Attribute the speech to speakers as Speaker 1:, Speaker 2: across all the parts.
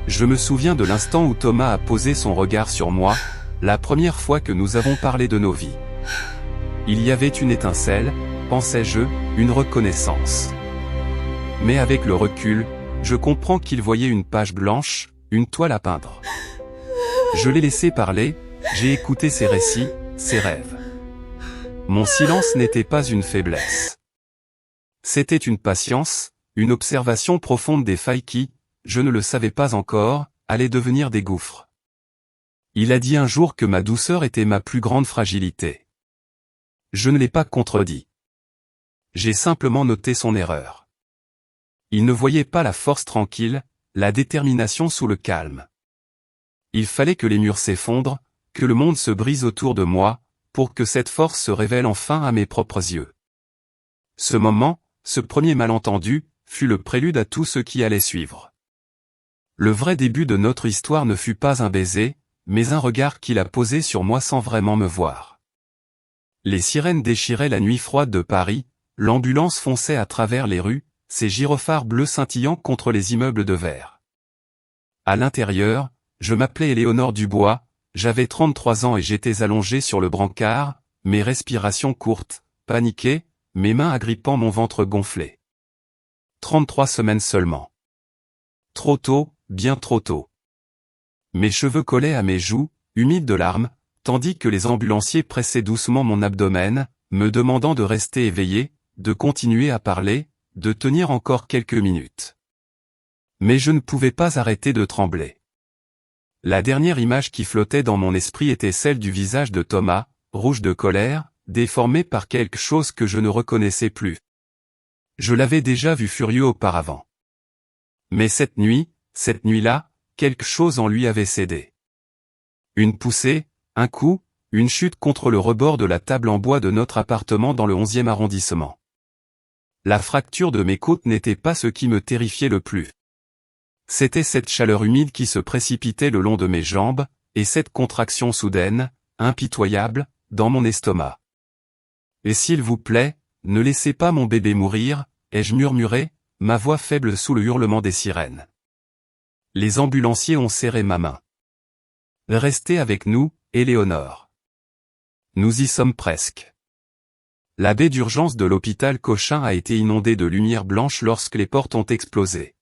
Speaker 1: Je me souviens de l'instant où Thomas a posé son regard sur moi, la première fois que nous avons parlé de nos vies. Il y avait une étincelle, pensais-je, une reconnaissance. Mais avec le recul, je comprends qu'il voyait une page blanche, une toile à peindre. Je l'ai laissé parler, j'ai écouté ses récits, ses rêves. Mon silence n'était pas une faiblesse. C'était une patience, une observation profonde des failles qui, je ne le savais pas encore, allaient devenir des gouffres. Il a dit un jour que ma douceur était ma plus grande fragilité. Je ne l'ai pas contredit. J'ai simplement noté son erreur. Il ne voyait pas la force tranquille, la détermination sous le calme. Il fallait que les murs s'effondrent, que le monde se brise autour de moi, pour que cette force se révèle enfin à mes propres yeux. Ce moment, ce premier malentendu, fut le prélude à tout ce qui allait suivre. Le vrai début de notre histoire ne fut pas un baiser, mais un regard qu'il a posé sur moi sans vraiment me voir. Les sirènes déchiraient la nuit froide de Paris, l'ambulance fonçait à travers les rues, ses gyrophares bleus scintillant contre les immeubles de verre. À l'intérieur, je m'appelais Éléonore Dubois, j'avais 33 ans et j'étais allongé sur le brancard, mes respirations courtes, paniquées, mes mains agrippant mon ventre gonflé. 33 semaines seulement. Trop tôt, bien trop tôt. Mes cheveux collaient à mes joues, humides de larmes, tandis que les ambulanciers pressaient doucement mon abdomen, me demandant de rester éveillé, de continuer à parler, de tenir encore quelques minutes. Mais je ne pouvais pas arrêter de trembler. La dernière image qui flottait dans mon esprit était celle du visage de Thomas, rouge de colère, déformé par quelque chose que je ne reconnaissais plus. Je l'avais déjà vu furieux auparavant. Mais cette nuit-là, quelque chose en lui avait cédé. Une poussée, un coup, une chute contre le rebord de la table en bois de notre appartement dans le 11e arrondissement. La fracture de mes côtes n'était pas ce qui me terrifiait le plus. C'était cette chaleur humide qui se précipitait le long de mes jambes, et cette contraction soudaine, impitoyable, dans mon estomac. « Et s'il vous plaît, ne laissez pas mon bébé mourir », ai-je murmuré, ma voix faible sous le hurlement des sirènes. Les ambulanciers ont serré ma main. « Restez avec nous, Éléonore. Nous y sommes presque. » La baie d'urgence de l'hôpital Cochin a été inondée de lumière blanche lorsque les portes ont explosé.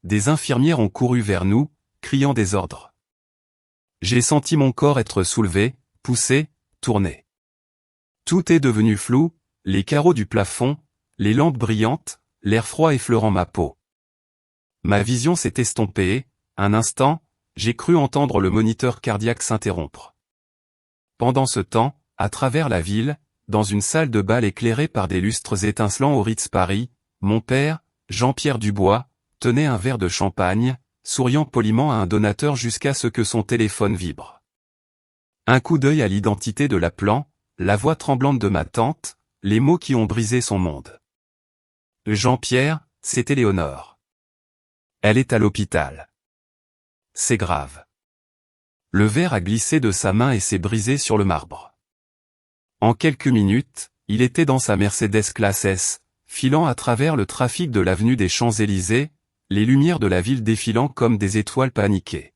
Speaker 1: Des infirmières ont couru vers nous, criant des ordres. J'ai senti mon corps être soulevé, poussé, tourné. Tout est devenu flou, les carreaux du plafond, les lampes brillantes, l'air froid effleurant ma peau. Ma vision s'est estompée et, un instant, j'ai cru entendre le moniteur cardiaque s'interrompre. Pendant ce temps, à travers la ville, dans une salle de bal éclairée par des lustres étincelants au Ritz Paris, mon père, Jean-Pierre Dubois, tenait un verre de champagne, souriant poliment à un donateur jusqu'à ce que son téléphone vibre. Un coup d'œil à l'identité de l'appelant, la voix tremblante de ma tante, les mots qui ont brisé son monde. Jean-Pierre, c'est Éléonore. Elle est à l'hôpital. C'est grave. Le verre a glissé de sa main et s'est brisé sur le marbre. En quelques minutes, il était dans sa Mercedes classe S, filant à travers le trafic de l'avenue des Champs-Élysées, les lumières de la ville défilant comme des étoiles paniquées.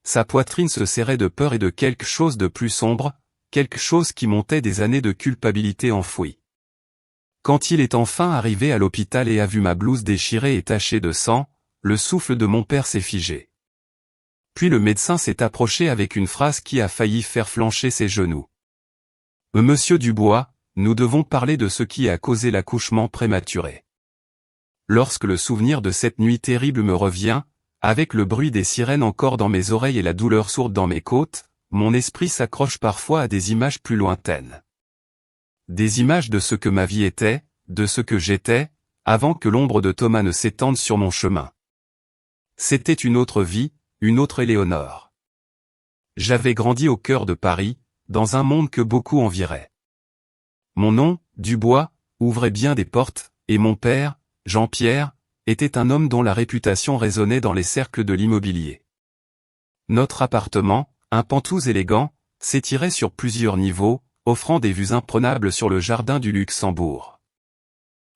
Speaker 1: Sa poitrine se serrait de peur et de quelque chose de plus sombre, quelque chose qui montait des années de culpabilité enfouie. Quand il est enfin arrivé à l'hôpital et a vu ma blouse déchirée et tachée de sang, le souffle de mon père s'est figé. Puis le médecin s'est approché avec une phrase qui a failli faire flancher ses genoux. « Monsieur Dubois, nous devons parler de ce qui a causé l'accouchement prématuré. » Lorsque le souvenir de cette nuit terrible me revient, avec le bruit des sirènes encore dans mes oreilles et la douleur sourde dans mes côtes, mon esprit s'accroche parfois à des images plus lointaines. Des images de ce que ma vie était, de ce que j'étais, avant que l'ombre de Thomas ne s'étende sur mon chemin. C'était une autre vie, une autre Éléonore. J'avais grandi au cœur de Paris, dans un monde que beaucoup envieraient. Mon nom, Dubois, ouvrait bien des portes, et mon père, Jean-Pierre, était un homme dont la réputation résonnait dans les cercles de l'immobilier. Notre appartement, un pantouse élégant, s'étirait sur plusieurs niveaux, offrant des vues imprenables sur le jardin du Luxembourg.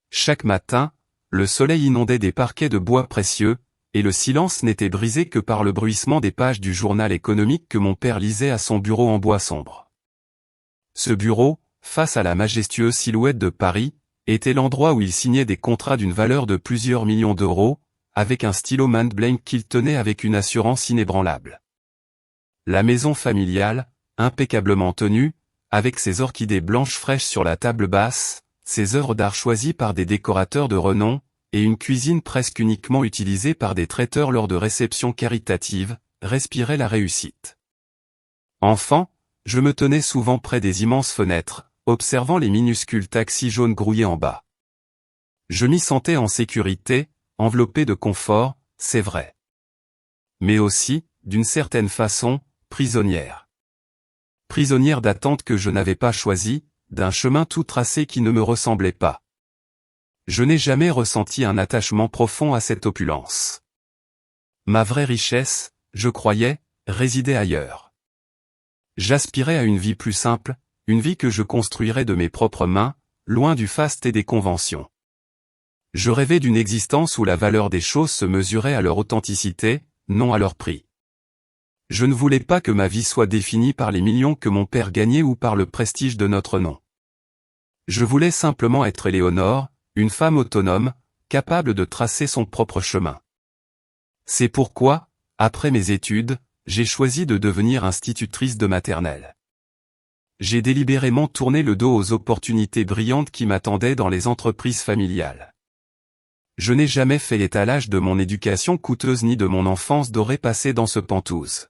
Speaker 1: Chaque matin, le soleil inondait des parquets de bois précieux, et le silence n'était brisé que par le bruissement des pages du journal économique que mon père lisait à son bureau en bois sombre. Ce bureau, face à la majestueuse silhouette de Paris, était l'endroit où il signait des contrats d'une valeur de plusieurs millions d'euros, avec un stylo Montblanc qu'il tenait avec une assurance inébranlable. La maison familiale, impeccablement tenue, avec ses orchidées blanches fraîches sur la table basse, ses œuvres d'art choisies par des décorateurs de renom, et une cuisine presque uniquement utilisée par des traiteurs lors de réceptions caritatives, respirait la réussite. Enfant, je me tenais souvent près des immenses fenêtres, observant les minuscules taxis jaunes grouillés en bas. Je m'y sentais en sécurité, enveloppé de confort, c'est vrai. Mais aussi, d'une certaine façon, prisonnière. Prisonnière d'attentes que je n'avais pas choisies, d'un chemin tout tracé qui ne me ressemblait pas. Je n'ai jamais ressenti un attachement profond à cette opulence. Ma vraie richesse, je croyais, résidait ailleurs. J'aspirais à une vie plus simple, une vie que je construirais de mes propres mains, loin du faste et des conventions. Je rêvais d'une existence où la valeur des choses se mesurait à leur authenticité, non à leur prix. Je ne voulais pas que ma vie soit définie par les millions que mon père gagnait ou par le prestige de notre nom. Je voulais simplement être Éléonore, une femme autonome, capable de tracer son propre chemin. C'est pourquoi, après mes études, j'ai choisi de devenir institutrice de maternelle. J'ai délibérément tourné le dos aux opportunités brillantes qui m'attendaient dans les entreprises familiales. Je n'ai jamais fait l'étalage de mon éducation coûteuse ni de mon enfance dorée passée dans ce Penthouse.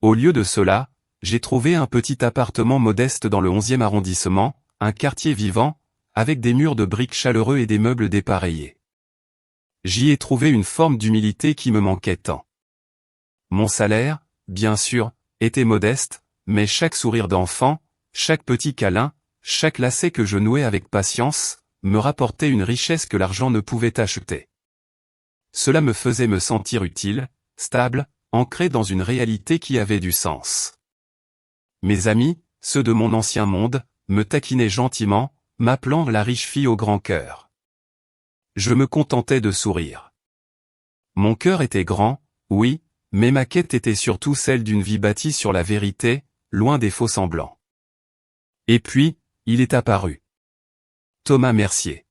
Speaker 1: Au lieu de cela, j'ai trouvé un petit appartement modeste dans le 11e arrondissement, un quartier vivant, avec des murs de briques chaleureux et des meubles dépareillés. J'y ai trouvé une forme d'humilité qui me manquait tant. Mon salaire, bien sûr, était modeste, mais chaque sourire d'enfant, chaque petit câlin, chaque lacet que je nouais avec patience, me rapportait une richesse que l'argent ne pouvait acheter. Cela me faisait me sentir utile, stable, ancré dans une réalité qui avait du sens. Mes amis, ceux de mon ancien monde, me taquinaient gentiment, m'appelant la riche fille au grand cœur. Je me contentais de sourire. Mon cœur était grand, oui, mais ma quête était surtout celle d'une vie bâtie sur la vérité, loin des faux semblants. Et puis, il est apparu. Thomas Mercier.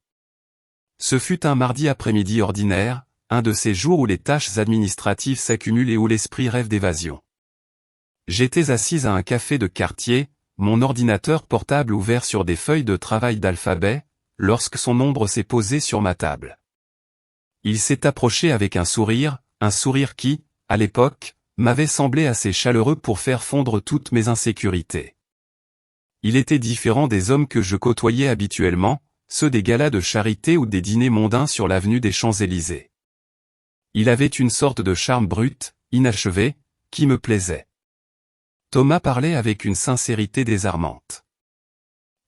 Speaker 1: Ce fut un mardi après-midi ordinaire, un de ces jours où les tâches administratives s'accumulent et où l'esprit rêve d'évasion. J'étais assise à un café de quartier, mon ordinateur portable ouvert sur des feuilles de travail d'alphabet, lorsque son ombre s'est posée sur ma table. Il s'est approché avec un sourire qui, à l'époque, m'avait semblé assez chaleureux pour faire fondre toutes mes insécurités. Il était différent des hommes que je côtoyais habituellement, ceux des galas de charité ou des dîners mondains sur l'avenue des Champs-Élysées. Il avait une sorte de charme brut, inachevé, qui me plaisait. Thomas parlait avec une sincérité désarmante.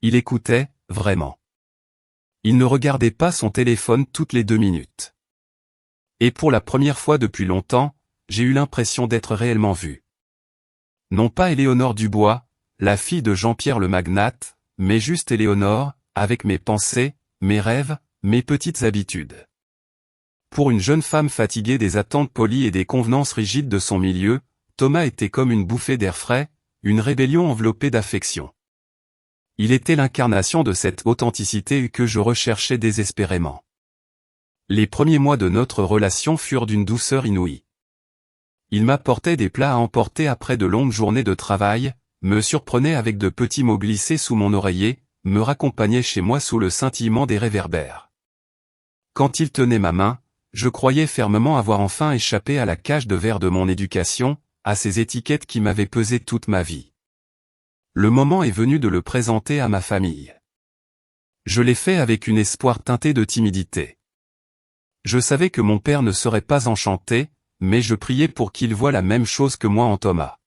Speaker 1: Il écoutait, vraiment. Il ne regardait pas son téléphone toutes les 2 minutes. Et pour la première fois depuis longtemps, j'ai eu l'impression d'être réellement vu. Non pas Éléonore Dubois, la fille de Jean-Pierre le magnate, mais juste Éléonore, avec mes pensées, mes rêves, mes petites habitudes. Pour une jeune femme fatiguée des attentes polies et des convenances rigides de son milieu, Thomas était comme une bouffée d'air frais, une rébellion enveloppée d'affection. Il était l'incarnation de cette authenticité que je recherchais désespérément. Les premiers mois de notre relation furent d'une douceur inouïe. Il m'apportait des plats à emporter après de longues journées de travail, me surprenait avec de petits mots glissés sous mon oreiller, me raccompagnait chez moi sous le scintillement des réverbères. Quand il tenait ma main, je croyais fermement avoir enfin échappé à la cage de verre de mon éducation, à ces étiquettes qui m'avaient pesé toute ma vie. Le moment est venu de le présenter à ma famille. Je l'ai fait avec un espoir teinté de timidité. Je savais que mon père ne serait pas enchanté, mais je priais pour qu'il voie la même chose que moi en Thomas.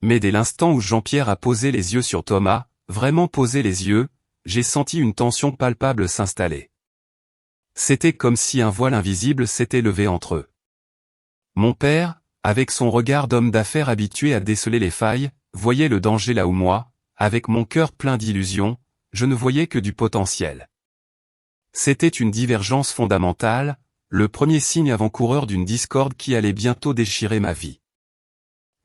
Speaker 1: Mais dès l'instant où Jean-Pierre a posé les yeux sur Thomas, vraiment posé les yeux, j'ai senti une tension palpable s'installer. C'était comme si un voile invisible s'était levé entre eux. Mon père, avec son regard d'homme d'affaires habitué à déceler les failles, voyait le danger là où moi, avec mon cœur plein d'illusions, je ne voyais que du potentiel. C'était une divergence fondamentale, le premier signe avant-coureur d'une discorde qui allait bientôt déchirer ma vie.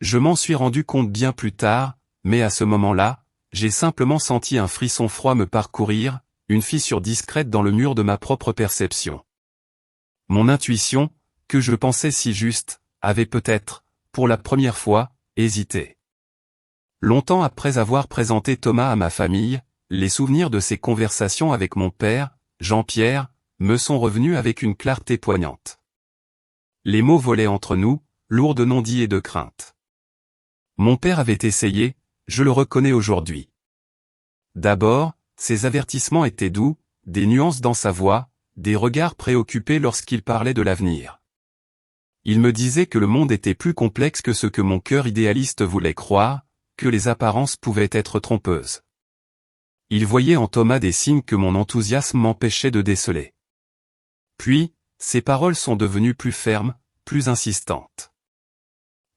Speaker 1: Je m'en suis rendu compte bien plus tard, mais à ce moment-là, j'ai simplement senti un frisson froid me parcourir, une fissure discrète dans le mur de ma propre perception. Mon intuition, que je pensais si juste, avait peut-être, pour la première fois, hésité. Longtemps après avoir présenté Thomas à ma famille, les souvenirs de ces conversations avec mon père, Jean-Pierre, me sont revenus avec une clarté poignante. Les mots volaient entre nous, lourds de non-dits et de crainte. Mon père avait essayé, je le reconnais aujourd'hui. D'abord, ses avertissements étaient doux, des nuances dans sa voix, des regards préoccupés lorsqu'il parlait de l'avenir. Il me disait que le monde était plus complexe que ce que mon cœur idéaliste voulait croire, que les apparences pouvaient être trompeuses. Il voyait en Thomas des signes que mon enthousiasme m'empêchait de déceler. Puis, ses paroles sont devenues plus fermes, plus insistantes.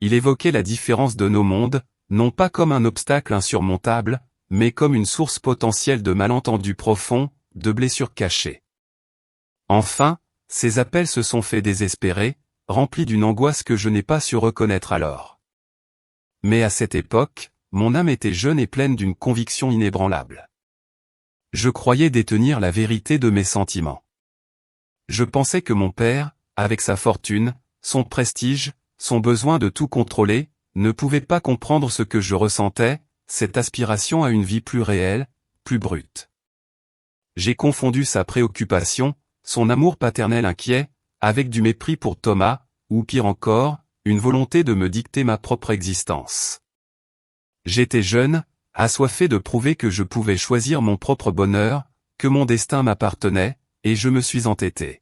Speaker 1: Il évoquait la différence de nos mondes, non pas comme un obstacle insurmontable, mais comme une source potentielle de malentendus profonds, de blessures cachées. Enfin, ses appels se sont faits désespérés, remplis d'une angoisse que je n'ai pas su reconnaître alors. Mais à cette époque, mon âme était jeune et pleine d'une conviction inébranlable. Je croyais détenir la vérité de mes sentiments. Je pensais que mon père, avec sa fortune, son prestige, son besoin de tout contrôler, ne pouvait pas comprendre ce que je ressentais, cette aspiration à une vie plus réelle, plus brute. J'ai confondu sa préoccupation, son amour paternel inquiet, avec du mépris pour Thomas, ou pire encore, une volonté de me dicter ma propre existence. J'étais jeune, assoiffé de prouver que je pouvais choisir mon propre bonheur, que mon destin m'appartenait, et je me suis entêté.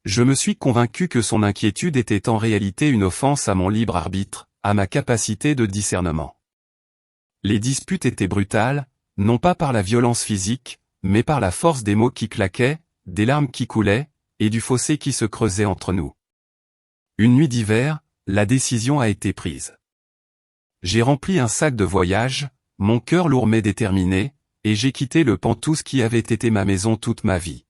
Speaker 1: Je me suis convaincu que son inquiétude était en réalité une offense à mon libre arbitre, à ma capacité de discernement. Les disputes étaient brutales, non pas par la violence physique, mais par la force des mots qui claquaient, des larmes qui coulaient, et du fossé qui se creusait entre nous. Une nuit d'hiver, la décision a été prise. J'ai rempli un sac de voyage, mon cœur lourd mais déterminé, et j'ai quitté le Pantous qui avait été ma maison toute ma vie.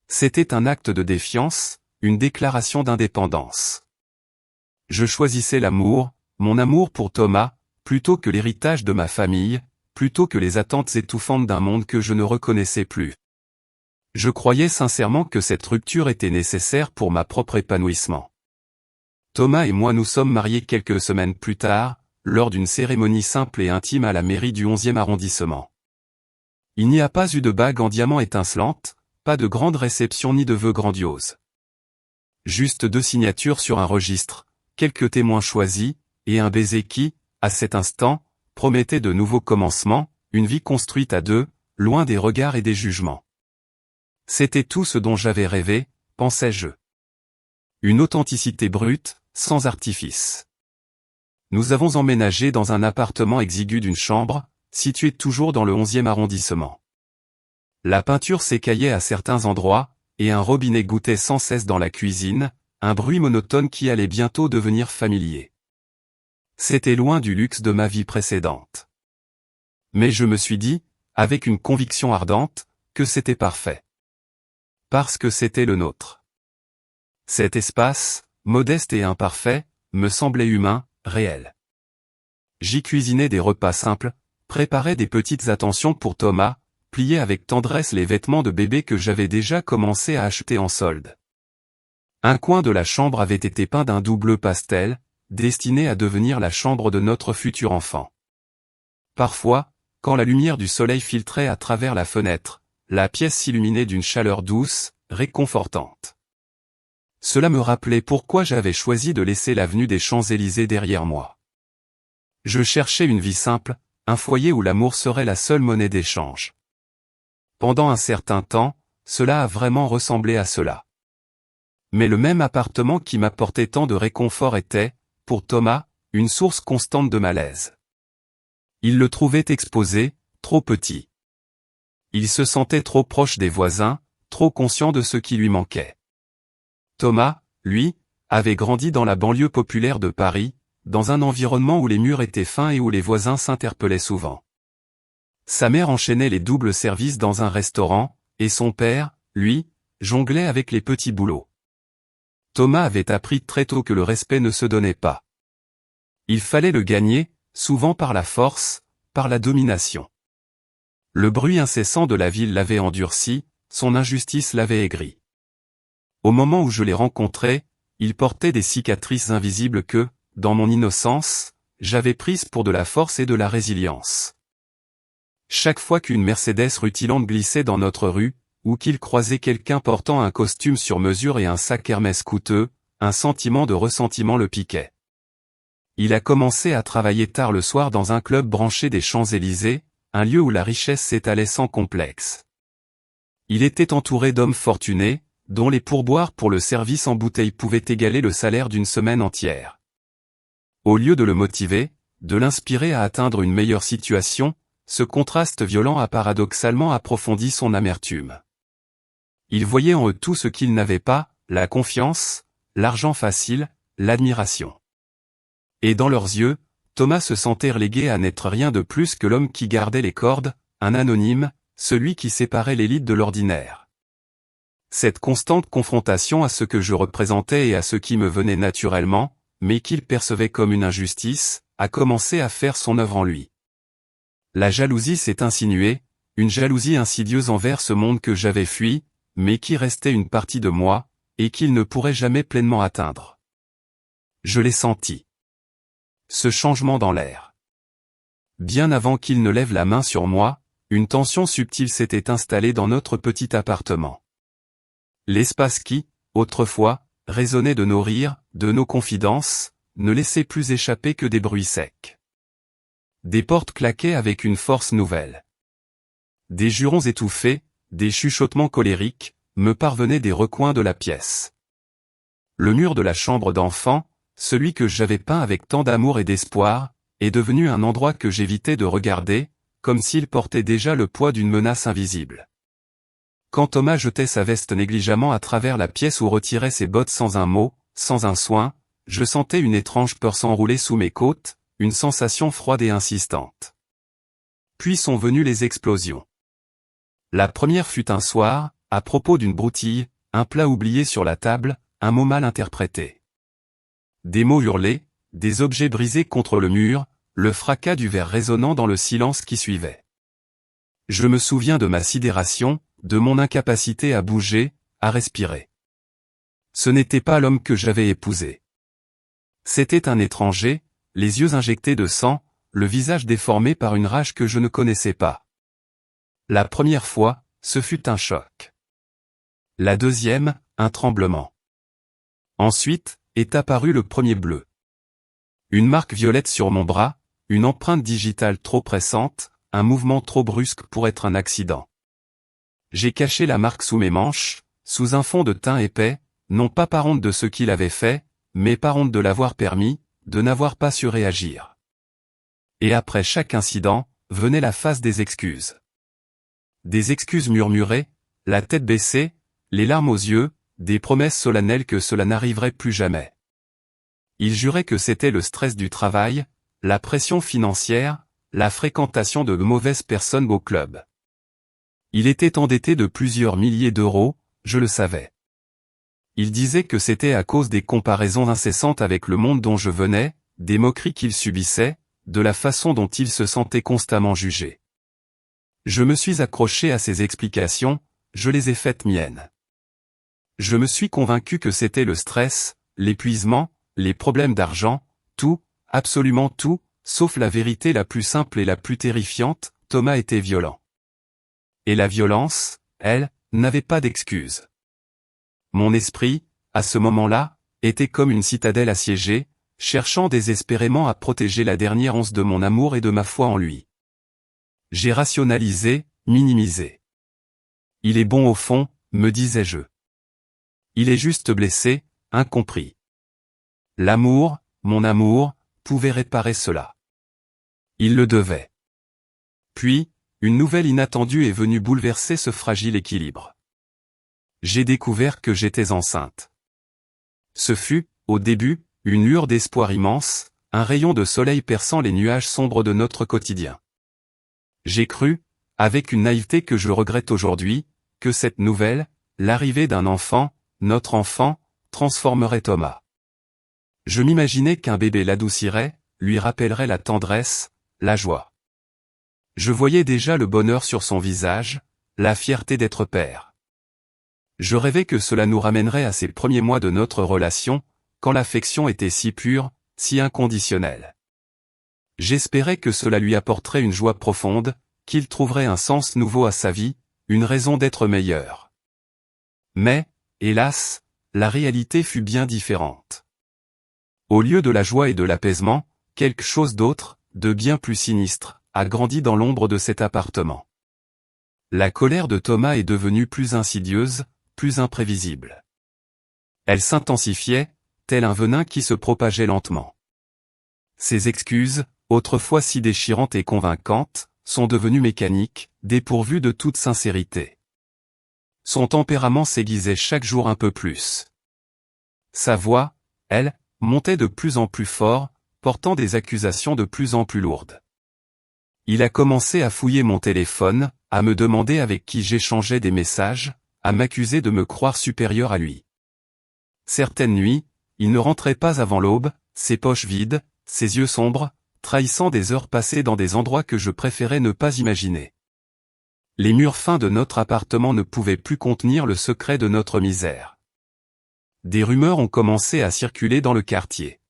Speaker 1: C'était un acte de défiance, une déclaration d'indépendance. Je choisissais l'amour, mon amour pour Thomas, plutôt que l'héritage de ma famille, plutôt que les attentes étouffantes d'un monde que je ne reconnaissais plus. Je croyais sincèrement que cette rupture était nécessaire pour ma propre épanouissement. Thomas et moi nous sommes mariés quelques semaines plus tard, lors d'une cérémonie simple et intime à la mairie du 11e arrondissement. Il n'y a pas eu de bague en diamant étincelante, pas de grande réception ni de vœux grandioses. Juste 2 signatures sur un registre, quelques témoins choisis, et un baiser qui, à cet instant, promettait de nouveaux commencements, une vie construite à 2, loin des regards et des jugements. C'était tout ce dont j'avais rêvé, pensais-je. Une authenticité brute, sans artifice. Nous avons emménagé dans un appartement exigu d'une chambre, situé toujours dans le 11e arrondissement. La peinture s'écaillait à certains endroits, et un robinet gouttait sans cesse dans la cuisine, un bruit monotone qui allait bientôt devenir familier. C'était loin du luxe de ma vie précédente. Mais je me suis dit, avec une conviction ardente, que c'était parfait. Parce que c'était le nôtre. Cet espace, modeste et imparfait, me semblait humain, réel. J'y cuisinais des repas simples, préparais des petites attentions pour Thomas, pliais avec tendresse les vêtements de bébé que j'avais déjà commencé à acheter en solde. Un coin de la chambre avait été peint d'un doux bleu pastel, destiné à devenir la chambre de notre futur enfant. Parfois, quand la lumière du soleil filtrait à travers la fenêtre, la pièce s'illuminait d'une chaleur douce, réconfortante. Cela me rappelait pourquoi j'avais choisi de laisser l'avenue des Champs-Élysées derrière moi. Je cherchais une vie simple, un foyer où l'amour serait la seule monnaie d'échange. Pendant un certain temps, cela a vraiment ressemblé à cela. Mais le même appartement qui m'apportait tant de réconfort était, pour Thomas, une source constante de malaise. Il le trouvait exposé, trop petit. Il se sentait trop proche des voisins, trop conscient de ce qui lui manquait. Thomas, lui, avait grandi dans la banlieue populaire de Paris, dans un environnement où les murs étaient fins et où les voisins s'interpellaient souvent. Sa mère enchaînait les doubles services dans un restaurant, et son père, lui, jonglait avec les petits boulots. Thomas avait appris très tôt que le respect ne se donnait pas. Il fallait le gagner, souvent par la force, par la domination. Le bruit incessant de la ville l'avait endurci, son injustice l'avait aigri. Au moment où je l'ai rencontré, il portait des cicatrices invisibles que, dans mon innocence, j'avais prises pour de la force et de la résilience. Chaque fois qu'une Mercedes rutilante glissait dans notre rue, ou qu'il croisait quelqu'un portant un costume sur mesure et un sac Hermès coûteux, un sentiment de ressentiment le piquait. Il a commencé à travailler tard le soir dans un club branché des Champs-Élysées, un lieu où la richesse s'étalait sans complexe. Il était entouré d'hommes fortunés, dont les pourboires pour le service en bouteille pouvaient égaler le salaire d'une semaine entière. Au lieu de le motiver, de l'inspirer à atteindre une meilleure situation, ce contraste violent a paradoxalement approfondi son amertume. Il voyait en eux tout ce qu'ils n'avaient pas, la confiance, l'argent facile, l'admiration. Et dans leurs yeux, Thomas se sentait relégué à n'être rien de plus que l'homme qui gardait les cordes, un anonyme, celui qui séparait l'élite de l'ordinaire. Cette constante confrontation à ce que je représentais et à ce qui me venait naturellement, mais qu'il percevait comme une injustice, a commencé à faire son œuvre en lui. La jalousie s'est insinuée, une jalousie insidieuse envers ce monde que j'avais fui, mais qui restait une partie de moi, et qu'il ne pourrait jamais pleinement atteindre. Je l'ai senti. Ce changement dans l'air. Bien avant qu'il ne lève la main sur moi, une tension subtile s'était installée dans notre petit appartement. L'espace qui, autrefois, résonnait de nos rires, de nos confidences, ne laissait plus échapper que des bruits secs. Des portes claquaient avec une force nouvelle. Des jurons étouffés, des chuchotements colériques, me parvenaient des recoins de la pièce. Le mur de la chambre d'enfant, celui que j'avais peint avec tant d'amour et d'espoir, est devenu un endroit que j'évitais de regarder, comme s'il portait déjà le poids d'une menace invisible. Quand Thomas jetait sa veste négligemment à travers la pièce ou retirait ses bottes sans un mot, sans un soin, je sentais une étrange peur s'enrouler sous mes côtes, une sensation froide et insistante. Puis sont venues les explosions. La première fut un soir, à propos d'une broutille, un plat oublié sur la table, un mot mal interprété. Des mots hurlés, des objets brisés contre le mur, le fracas du verre résonnant dans le silence qui suivait. Je me souviens de ma sidération, de mon incapacité à bouger, à respirer. Ce n'était pas l'homme que j'avais épousé. C'était un étranger, les yeux injectés de sang, le visage déformé par une rage que je ne connaissais pas. La première fois, ce fut un choc. La deuxième, un tremblement. Ensuite, est apparu le premier bleu. Une marque violette sur mon bras, une empreinte digitale trop pressante, un mouvement trop brusque pour être un accident. J'ai caché la marque sous mes manches, sous un fond de teint épais, non pas par honte de ce qu'il avait fait, mais par honte de l'avoir permis, de n'avoir pas su réagir. Et après chaque incident, venait la phase des excuses. Des excuses murmurées, la tête baissée, les larmes aux yeux, des promesses solennelles que cela n'arriverait plus jamais. Il jurait que c'était le stress du travail, la pression financière, la fréquentation de mauvaises personnes au club. Il était endetté de plusieurs milliers d'euros, je le savais. Il disait que c'était à cause des comparaisons incessantes avec le monde dont je venais, des moqueries qu'il subissait, de la façon dont il se sentait constamment jugé. Je me suis accroché à ses explications, je les ai faites miennes. Je me suis convaincu que c'était le stress, l'épuisement, les problèmes d'argent, tout, absolument tout, sauf la vérité la plus simple et la plus terrifiante, Thomas était violent. Et la violence, elle, n'avait pas d'excuse. Mon esprit, à ce moment-là, était comme une citadelle assiégée, cherchant désespérément à protéger la dernière once de mon amour et de ma foi en lui. J'ai rationalisé, minimisé. Il est bon au fond, me disais-je. Il est juste blessé, incompris. L'amour, mon amour, pouvait réparer cela. Il le devait. Puis, une nouvelle inattendue est venue bouleverser ce fragile équilibre. J'ai découvert que j'étais enceinte. Ce fut, au début, une lueur d'espoir immense, un rayon de soleil perçant les nuages sombres de notre quotidien. J'ai cru, avec une naïveté que je regrette aujourd'hui, que cette nouvelle, l'arrivée d'un enfant, notre enfant, transformerait Thomas. Je m'imaginais qu'un bébé l'adoucirait, lui rappellerait la tendresse, la joie. Je voyais déjà le bonheur sur son visage, la fierté d'être père. Je rêvais que cela nous ramènerait à ces premiers mois de notre relation, quand l'affection était si pure, si inconditionnelle. J'espérais que cela lui apporterait une joie profonde, qu'il trouverait un sens nouveau à sa vie, une raison d'être meilleur. Mais, hélas, la réalité fut bien différente. Au lieu de la joie et de l'apaisement, quelque chose d'autre, de bien plus sinistre, a grandi dans l'ombre de cet appartement. La colère de Thomas est devenue plus insidieuse, plus imprévisible. Elle s'intensifiait, tel un venin qui se propageait lentement. Ses excuses, autrefois si déchirantes et convaincantes, sont devenues mécaniques, dépourvues de toute sincérité. Son tempérament s'aiguisait chaque jour un peu plus. Sa voix, elle, montait de plus en plus fort, portant des accusations de plus en plus lourdes. Il a commencé à fouiller mon téléphone, à me demander avec qui j'échangeais des messages, à m'accuser de me croire supérieur à lui. Certaines nuits, il ne rentrait pas avant l'aube, ses poches vides, ses yeux sombres, trahissant des heures passées dans des endroits que je préférais ne pas imaginer. Les murs fins de notre appartement ne pouvaient plus contenir le secret de notre misère. Des rumeurs ont commencé à circuler dans le quartier.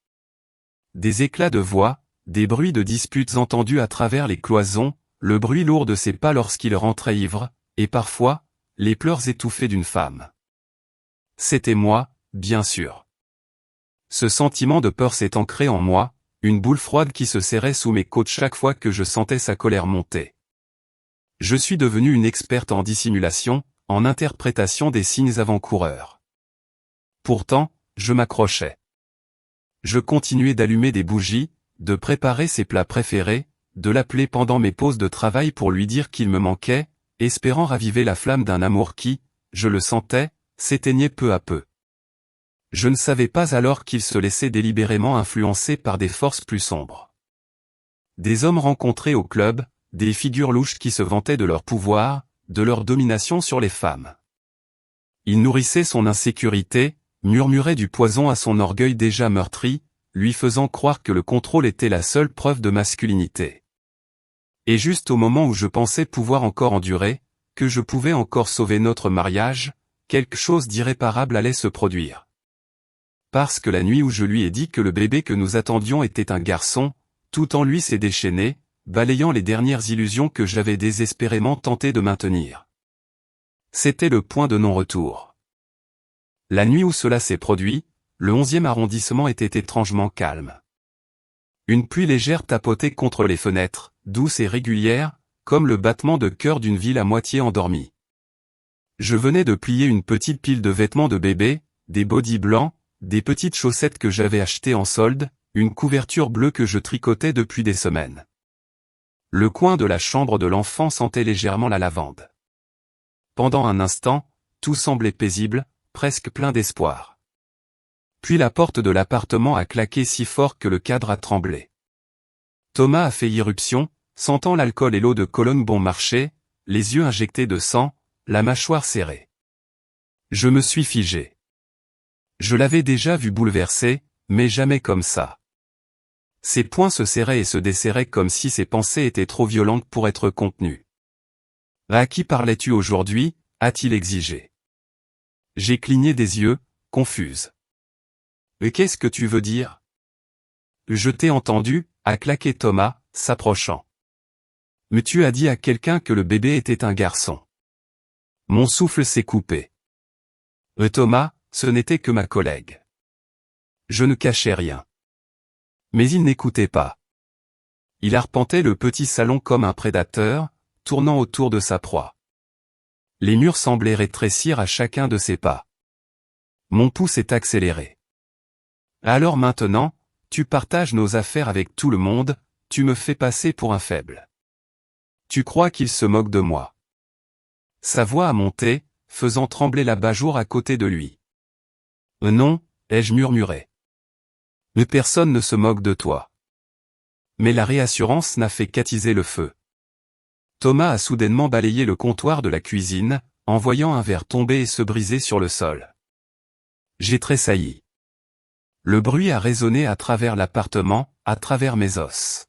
Speaker 1: Des éclats de voix, des bruits de disputes entendus à travers les cloisons, le bruit lourd de ses pas lorsqu'il rentrait ivre, et parfois, les pleurs étouffés d'une femme. C'était moi, bien sûr. Ce sentiment de peur s'est ancré en moi, une boule froide qui se serrait sous mes côtes chaque fois que je sentais sa colère monter. Je suis devenu une experte en dissimulation, en interprétation des signes avant-coureurs. Pourtant, je m'accrochais. Je continuais d'allumer des bougies, de préparer ses plats préférés, de l'appeler pendant mes pauses de travail pour lui dire qu'il me manquait, espérant raviver la flamme d'un amour qui, je le sentais, s'éteignait peu à peu. Je ne savais pas alors qu'il se laissait délibérément influencer par des forces plus sombres. Des hommes rencontrés au club, des figures louches qui se vantaient de leur pouvoir, de leur domination sur les femmes. Il nourrissait son insécurité, murmurait du poison à son orgueil déjà meurtri, lui faisant croire que le contrôle était la seule preuve de masculinité. Et juste au moment où je pensais pouvoir encore endurer, que je pouvais encore sauver notre mariage, quelque chose d'irréparable allait se produire. Parce que la nuit où je lui ai dit que le bébé que nous attendions était un garçon, tout en lui s'est déchaîné, balayant les dernières illusions que j'avais désespérément tenté de maintenir. C'était le point de non-retour. La nuit où cela s'est produit, le 11e arrondissement était étrangement calme. Une pluie légère tapotait contre les fenêtres, douce et régulière, comme le battement de cœur d'une ville à moitié endormie. Je venais de plier une petite pile de vêtements de bébé, des bodys blancs, des petites chaussettes que j'avais achetées en solde, une couverture bleue que je tricotais depuis des semaines. Le coin de la chambre de l'enfant sentait légèrement la lavande. Pendant un instant, tout semblait paisible, presque plein d'espoir. Puis la porte de l'appartement a claqué si fort que le cadre a tremblé. Thomas a fait irruption, sentant l'alcool et l'eau de Cologne bon marché, les yeux injectés de sang, la mâchoire serrée. Je me suis figé. Je l'avais déjà vu bouleversé, mais jamais comme ça. Ses poings se serraient et se desserraient comme si ses pensées étaient trop violentes pour être contenues. « À qui parlais-tu aujourd'hui » a-t-il exigé. J'ai cligné des yeux, confuse. « Et qu'est-ce que tu veux dire ?»« Je t'ai entendu » a claqué Thomas, s'approchant. « Mais tu as dit à quelqu'un que le bébé était un garçon. » Mon souffle s'est coupé. « Thomas, ce n'était que ma collègue. » Je ne cachais rien. Mais il n'écoutait pas. Il arpentait le petit salon comme un prédateur, tournant autour de sa proie. Les murs semblaient rétrécir à chacun de ses pas. Mon pouls s'est accéléré. Alors maintenant, tu partages nos affaires avec tout le monde, tu me fais passer pour un faible. Tu crois qu'il se moque de moi. Sa voix a monté, faisant trembler l'abat-jour à côté de lui. Non, ai-je murmuré. Mais personne ne se moque de toi. Mais la réassurance n'a fait qu'attiser le feu. Thomas a soudainement balayé le comptoir de la cuisine, en voyant un verre tomber et se briser sur le sol. J'ai tressailli. Le bruit a résonné à travers l'appartement, à travers mes os.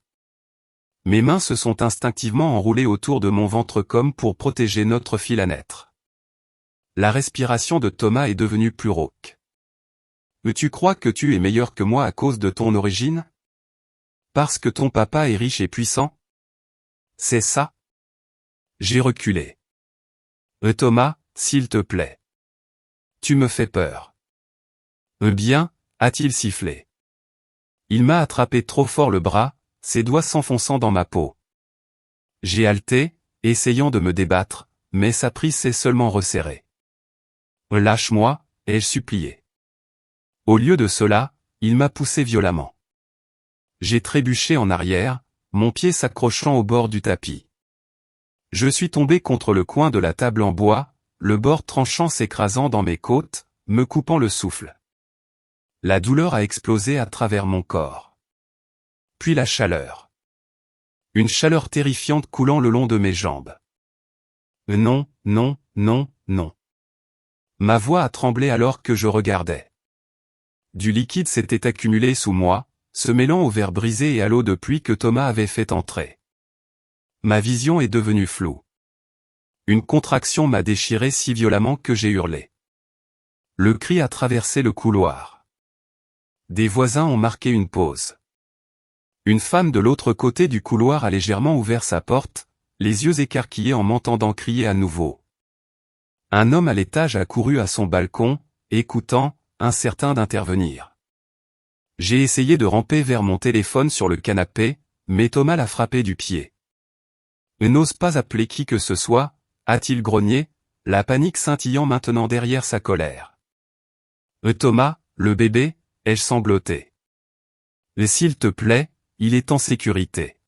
Speaker 1: Mes mains se sont instinctivement enroulées autour de mon ventre comme pour protéger notre fil à naître. La respiration de Thomas est devenue plus rauque. « Tu crois que tu es meilleur que moi à cause de ton origine? Parce que ton papa est riche et puissant? C'est ça? » J'ai reculé. « Thomas, s'il te plaît. Tu me fais peur. »« Bien, » a-t-il sifflé. Il m'a attrapé trop fort le bras, ses doigts s'enfonçant dans ma peau. J'ai haleté, essayant de me débattre, mais sa prise s'est seulement resserrée. « Lâche-moi », ai-je supplié. Au lieu de cela, il m'a poussé violemment. J'ai trébuché en arrière, mon pied s'accrochant au bord du tapis. Je suis tombé contre le coin de la table en bois, le bord tranchant s'écrasant dans mes côtes, me coupant le souffle. La douleur a explosé à travers mon corps. Puis la chaleur. Une chaleur terrifiante coulant le long de mes jambes. Non, non, non, non. Ma voix a tremblé alors que je regardais. Du liquide s'était accumulé sous moi, se mêlant au verre brisé et à l'eau de pluie que Thomas avait fait entrer. Ma vision est devenue floue. Une contraction m'a déchiré si violemment que j'ai hurlé. Le cri a traversé le couloir. Des voisins ont marqué une pause. Une femme de l'autre côté du couloir a légèrement ouvert sa porte, les yeux écarquillés en m'entendant crier à nouveau. Un homme à l'étage a couru à son balcon, écoutant, incertain d'intervenir. J'ai essayé de ramper vers mon téléphone sur le canapé, mais Thomas l'a frappé du pied. « N'ose pas appeler qui que ce soit », a-t-il grogné, la panique scintillant maintenant derrière sa colère. « Thomas, le bébé », ai-je sangloté. « S'il te plaît, il est en sécurité. »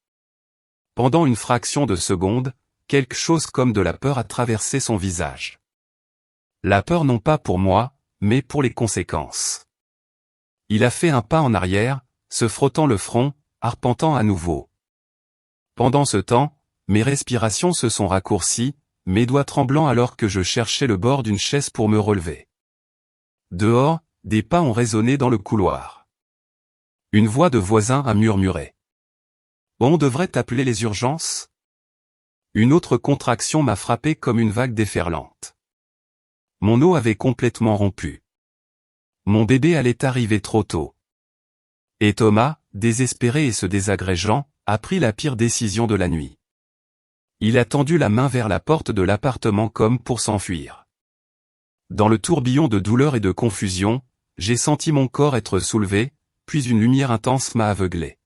Speaker 1: Pendant une fraction de seconde, quelque chose comme de la peur a traversé son visage. La peur non pas pour moi, mais pour les conséquences. Il a fait un pas en arrière, se frottant le front, arpentant à nouveau. Pendant ce temps, mes respirations se sont raccourcies, mes doigts tremblants alors que je cherchais le bord d'une chaise pour me relever. Dehors, des pas ont résonné dans le couloir. Une voix de voisin a murmuré. « On devrait appeler les urgences ?» Une autre contraction m'a frappé comme une vague déferlante. Mon eau avait complètement rompu. Mon bébé allait arriver trop tôt. Et Thomas, désespéré et se désagrégeant, a pris la pire décision de la nuit. Il a tendu la main vers la porte de l'appartement comme pour s'enfuir. Dans le tourbillon de douleur et de confusion, j'ai senti mon corps être soulevé, puis une lumière intense m'a aveuglé.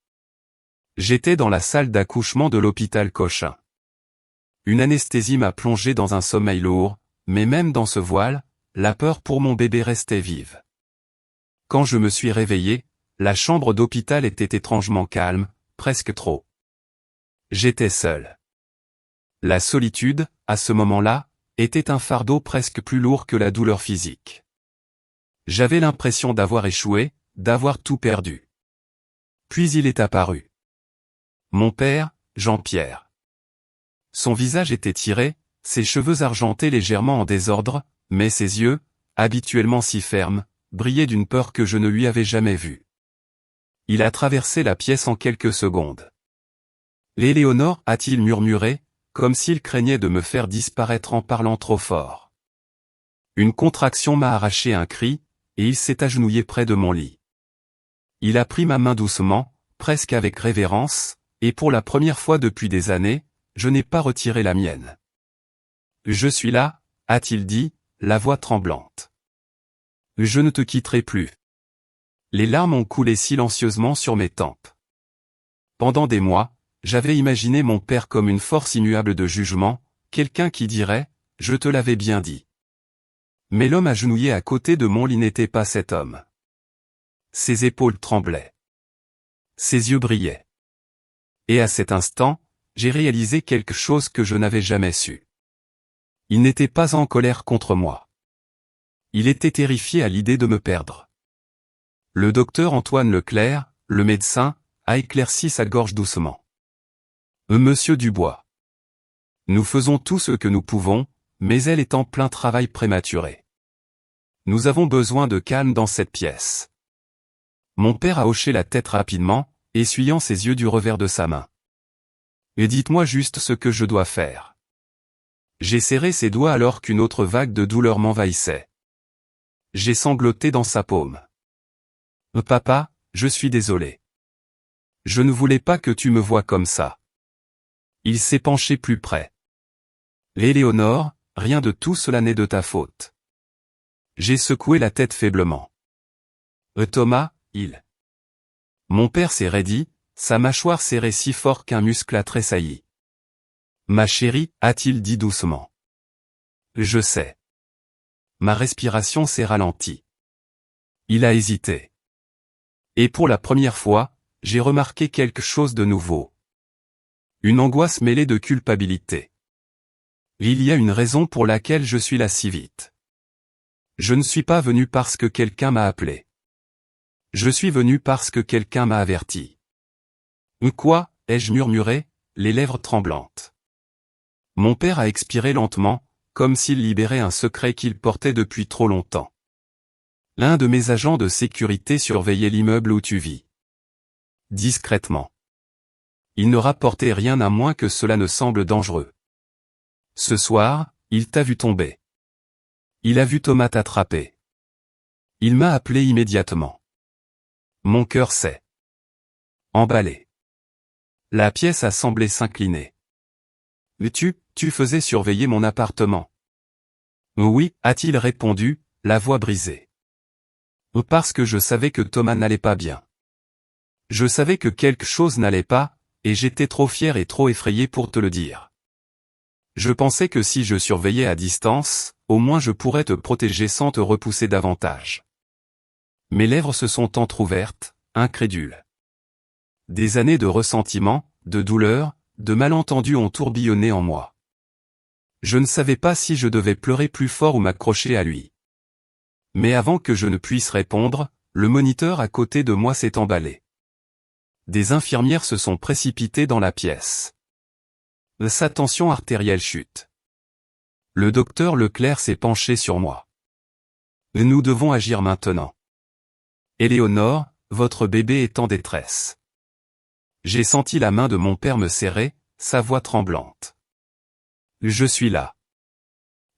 Speaker 1: J'étais dans la salle d'accouchement de l'hôpital Cochin. Une anesthésie m'a plongé dans un sommeil lourd, mais même dans ce voile, la peur pour mon bébé restait vive. Quand je me suis réveillé, la chambre d'hôpital était étrangement calme, presque trop. J'étais seul. La solitude, à ce moment-là, était un fardeau presque plus lourd que la douleur physique. J'avais l'impression d'avoir échoué, d'avoir tout perdu. Puis il est apparu. Mon père, Jean-Pierre. Son visage était tiré, ses cheveux argentés légèrement en désordre, mais ses yeux, habituellement si fermes, brillaient d'une peur que je ne lui avais jamais vue. Il a traversé la pièce en quelques secondes. « Éléonore » a-t-il murmuré, comme s'il craignait de me faire disparaître en parlant trop fort. Une contraction m'a arraché un cri, et il s'est agenouillé près de mon lit. Il a pris ma main doucement, presque avec révérence, et pour la première fois depuis des années, je n'ai pas retiré la mienne. « Je suis là », a-t-il dit, la voix tremblante. « Je ne te quitterai plus. » Les larmes ont coulé silencieusement sur mes tempes. Pendant des mois, j'avais imaginé mon père comme une force immuable de jugement, quelqu'un qui dirait « Je te l'avais bien dit ». Mais l'homme agenouillé à côté de mon lit n'était pas cet homme. Ses épaules tremblaient. Ses yeux brillaient. Et à cet instant, j'ai réalisé quelque chose que je n'avais jamais su. Il n'était pas en colère contre moi. Il était terrifié à l'idée de me perdre. Le docteur Antoine Leclerc, le médecin, a éclairci sa gorge doucement. Monsieur Dubois. Nous faisons tout ce que nous pouvons, mais elle est en plein travail prématuré. Nous avons besoin de calme dans cette pièce. Mon père a hoché la tête rapidement, essuyant ses yeux du revers de sa main. Et dites-moi juste ce que je dois faire. J'ai serré ses doigts alors qu'une autre vague de douleur m'envahissait. J'ai sangloté dans sa paume. Papa, je suis désolé. Je ne voulais pas que tu me voies comme ça. Il s'est penché plus près. Éléonore, rien de tout cela n'est de ta faute. J'ai secoué la tête faiblement. Thomas, Mon père s'est raidi, sa mâchoire serrée si fort qu'un muscle a tressailli. Ma chérie, a-t-il dit doucement. Je sais. Ma respiration s'est ralentie. Il a hésité. Et pour la première fois, j'ai remarqué quelque chose de nouveau. Une angoisse mêlée de culpabilité. Il y a une raison pour laquelle je suis là si vite. Je ne suis pas venu parce que quelqu'un m'a appelé. Je suis venu parce que quelqu'un m'a averti. Quoi, ai-je murmuré, les lèvres tremblantes. Mon père a expiré lentement, comme s'il libérait un secret qu'il portait depuis trop longtemps. L'un de mes agents de sécurité surveillait l'immeuble où tu vis. Discrètement. Il ne rapportait rien à moins que cela ne semble dangereux. Ce soir, il t'a vu tomber. Il a vu Thomas t'attraper. Il m'a appelé immédiatement. Mon cœur s'est emballé. La pièce a semblé s'incliner. Tu faisais surveiller mon appartement. Oui, a-t-il répondu, la voix brisée. Parce que je savais que Thomas n'allait pas bien. Je savais que quelque chose n'allait pas, et j'étais trop fier et trop effrayé pour te le dire. Je pensais que si je surveillais à distance, au moins je pourrais te protéger sans te repousser davantage. Mes lèvres se sont entr'ouvertes, incrédules. Des années de ressentiment, de douleur, de malentendus ont tourbillonné en moi. Je ne savais pas si je devais pleurer plus fort ou m'accrocher à lui. Mais avant que je ne puisse répondre, le moniteur à côté de moi s'est emballé. Des infirmières se sont précipitées dans la pièce. Sa tension artérielle chute. Le docteur Leclerc s'est penché sur moi. Nous devons agir maintenant. Éléonore, votre bébé est en détresse. J'ai senti la main de mon père me serrer, sa voix tremblante. Je suis là.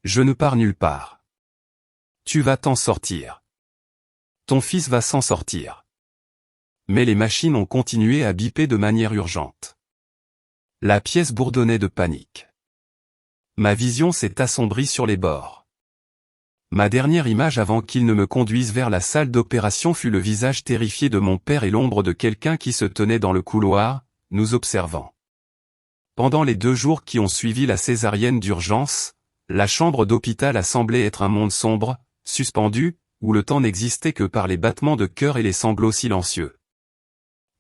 Speaker 1: Je ne pars nulle part. Tu vas t'en sortir. Ton fils va s'en sortir. Mais les machines ont continué à biper de manière urgente. La pièce bourdonnait de panique. Ma vision s'est assombrie sur les bords. Ma dernière image avant qu'il ne me conduise vers la salle d'opération fut le visage terrifié de mon père et l'ombre de quelqu'un qui se tenait dans le couloir, nous observant. Pendant les 2 jours qui ont suivi la césarienne d'urgence, la chambre d'hôpital a semblé être un monde sombre, suspendu, où le temps n'existait que par les battements de cœur et les sanglots silencieux.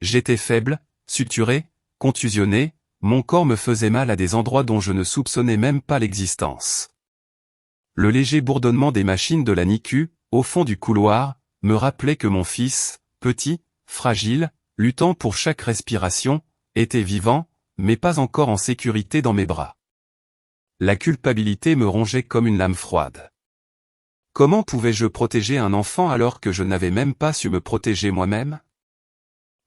Speaker 1: J'étais faible, suturé, contusionné, mon corps me faisait mal à des endroits dont je ne soupçonnais même pas l'existence. Le léger bourdonnement des machines de la NICU, au fond du couloir, me rappelait que mon fils, petit, fragile, luttant pour chaque respiration, était vivant, mais pas encore en sécurité dans mes bras. La culpabilité me rongeait comme une lame froide. Comment pouvais-je protéger un enfant alors que je n'avais même pas su me protéger moi-même?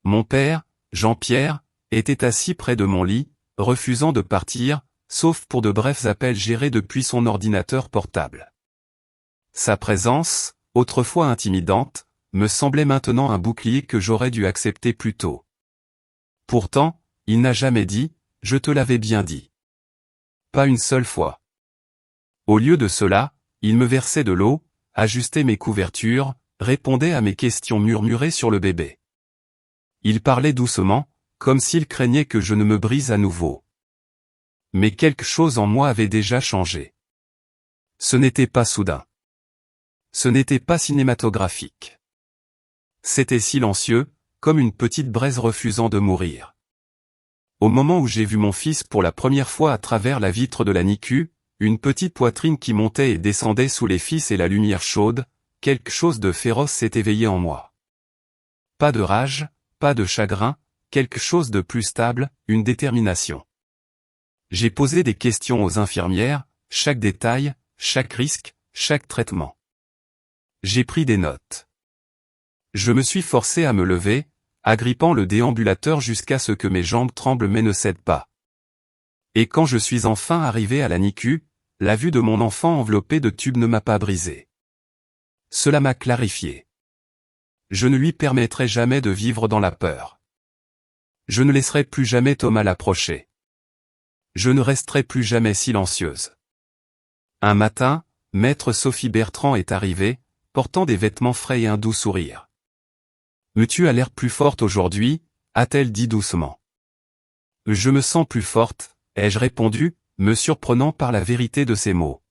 Speaker 1: Mon père, Jean-Pierre, était assis près de mon lit, refusant de partir, sauf pour de brefs appels gérés depuis son ordinateur portable. Sa présence, autrefois intimidante, me semblait maintenant un bouclier que j'aurais dû accepter plus tôt. Pourtant, il n'a jamais dit « je te l'avais bien dit ». Pas une seule fois. Au lieu de cela, il me versait de l'eau, ajustait mes couvertures, répondait à mes questions murmurées sur le bébé. Il parlait doucement, comme s'il craignait que je ne me brise à nouveau. Mais quelque chose en moi avait déjà changé. Ce n'était pas soudain. Ce n'était pas cinématographique. C'était silencieux, comme une petite braise refusant de mourir. Au moment où j'ai vu mon fils pour la première fois à travers la vitre de la NICU, une petite poitrine qui montait et descendait sous les fils et la lumière chaude, quelque chose de féroce s'est éveillé en moi. Pas de rage, pas de chagrin, quelque chose de plus stable, une détermination. J'ai posé des questions aux infirmières, chaque détail, chaque risque, chaque traitement. J'ai pris des notes. Je me suis forcé à me lever, agrippant le déambulateur jusqu'à ce que mes jambes tremblent mais ne cèdent pas. Et quand je suis enfin arrivé à la NICU, la vue de mon enfant enveloppé de tubes ne m'a pas brisé. Cela m'a clarifié. Je ne lui permettrai jamais de vivre dans la peur. Je ne laisserai plus jamais Thomas l'approcher. Je ne resterai plus jamais silencieuse. Un matin, maître Sophie Bertrand est arrivée, portant des vêtements frais et un doux sourire. « Tu as l'air plus forte aujourd'hui » a-t-elle dit doucement. « Je me sens plus forte » ai-je répondu, me surprenant par la vérité de ses mots.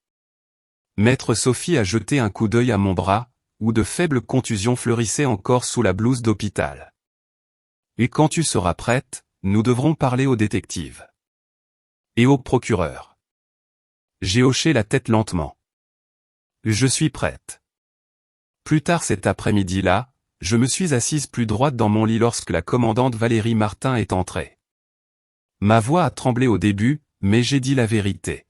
Speaker 1: Maître Sophie a jeté un coup d'œil à mon bras, où de faibles contusions fleurissaient encore sous la blouse d'hôpital. « Et quand tu seras prête, nous devrons parler au détective. Et au procureur. » J'ai hoché la tête lentement. « Je suis prête. » Plus tard cet après-midi-là, je me suis assise plus droite dans mon lit lorsque la commandante Valérie Martin est entrée. Ma voix a tremblé au début, mais j'ai dit la vérité.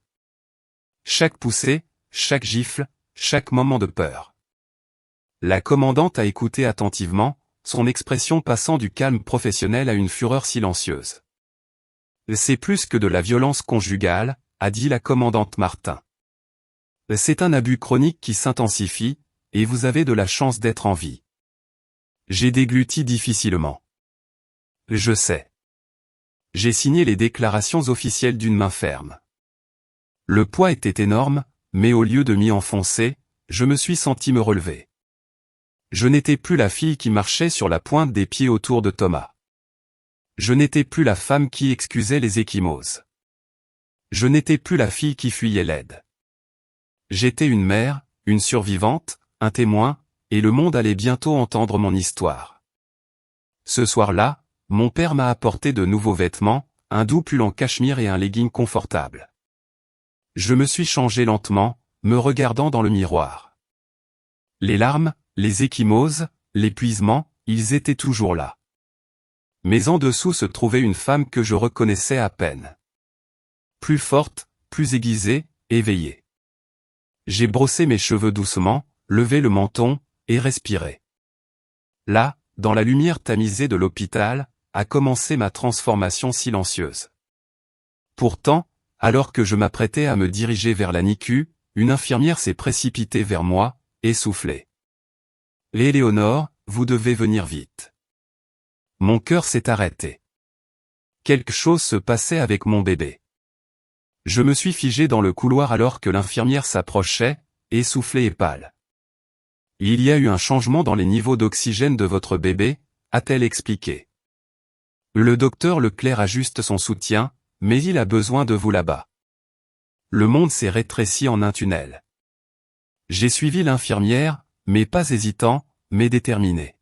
Speaker 1: Chaque poussée, chaque gifle, chaque moment de peur. La commandante a écouté attentivement, son expression passant du calme professionnel à une fureur silencieuse. « C'est plus que de la violence conjugale », a dit la commandante Martin. « C'est un abus chronique qui s'intensifie, et vous avez de la chance d'être en vie. » J'ai dégluti difficilement. « Je sais. » J'ai signé les déclarations officielles d'une main ferme. Le poids était énorme, mais au lieu de m'y enfoncer, je me suis senti me relever. Je n'étais plus la fille qui marchait sur la pointe des pieds autour de Thomas. Je n'étais plus la femme qui excusait les ecchymoses. Je n'étais plus la fille qui fuyait l'aide. J'étais une mère, une survivante, un témoin, et le monde allait bientôt entendre mon histoire. Ce soir-là, mon père m'a apporté de nouveaux vêtements, un doux pull en cachemire et un legging confortable. Je me suis changé lentement, me regardant dans le miroir. Les larmes, les ecchymoses, l'épuisement, ils étaient toujours là. Mais en dessous se trouvait une femme que je reconnaissais à peine. Plus forte, plus aiguisée, éveillée. J'ai brossé mes cheveux doucement, levé le menton, et respiré. Là, dans la lumière tamisée de l'hôpital, a commencé ma transformation silencieuse. Pourtant, alors que je m'apprêtais à me diriger vers la NICU, une infirmière s'est précipitée vers moi, essoufflée. « Éléonore, vous devez venir vite. » Mon cœur s'est arrêté. Quelque chose se passait avec mon bébé. Je me suis figé dans le couloir alors que l'infirmière s'approchait, essoufflée et pâle. « Il y a eu un changement dans les niveaux d'oxygène de votre bébé », a-t-elle expliqué. Le docteur Leclerc ajuste son soutien, mais il a besoin de vous là-bas. Le monde s'est rétréci en un tunnel. J'ai suivi l'infirmière, mais pas hésitant, mais déterminé.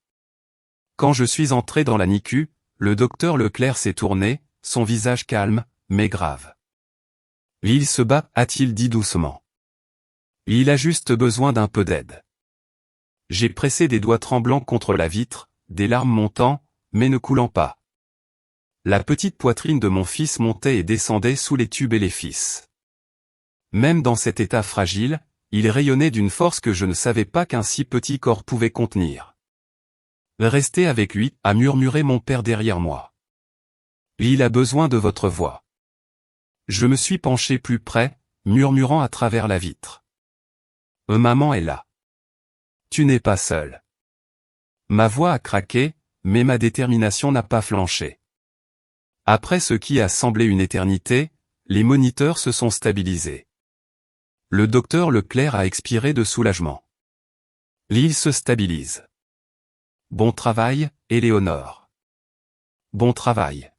Speaker 1: Quand je suis entré dans la NICU, le docteur Leclerc s'est tourné, son visage calme, mais grave. « Il se bat », a-t-il dit doucement. « Il a juste besoin d'un peu d'aide. » J'ai pressé des doigts tremblants contre la vitre, des larmes montant, mais ne coulant pas. La petite poitrine de mon fils montait et descendait sous les tubes et les fils. Même dans cet état fragile, il rayonnait d'une force que je ne savais pas qu'un si petit corps pouvait contenir. « Restez avec lui », a murmuré mon père derrière moi. « Il a besoin de votre voix. » Je me suis penché plus près, murmurant à travers la vitre. « Maman est là. Tu n'es pas seul. » Ma voix a craqué, mais ma détermination n'a pas flanché. Après ce qui a semblé une éternité, les moniteurs se sont stabilisés. Le docteur Leclerc a expiré de soulagement. L'île se stabilise. Bon travail, Éléonore. Bon travail.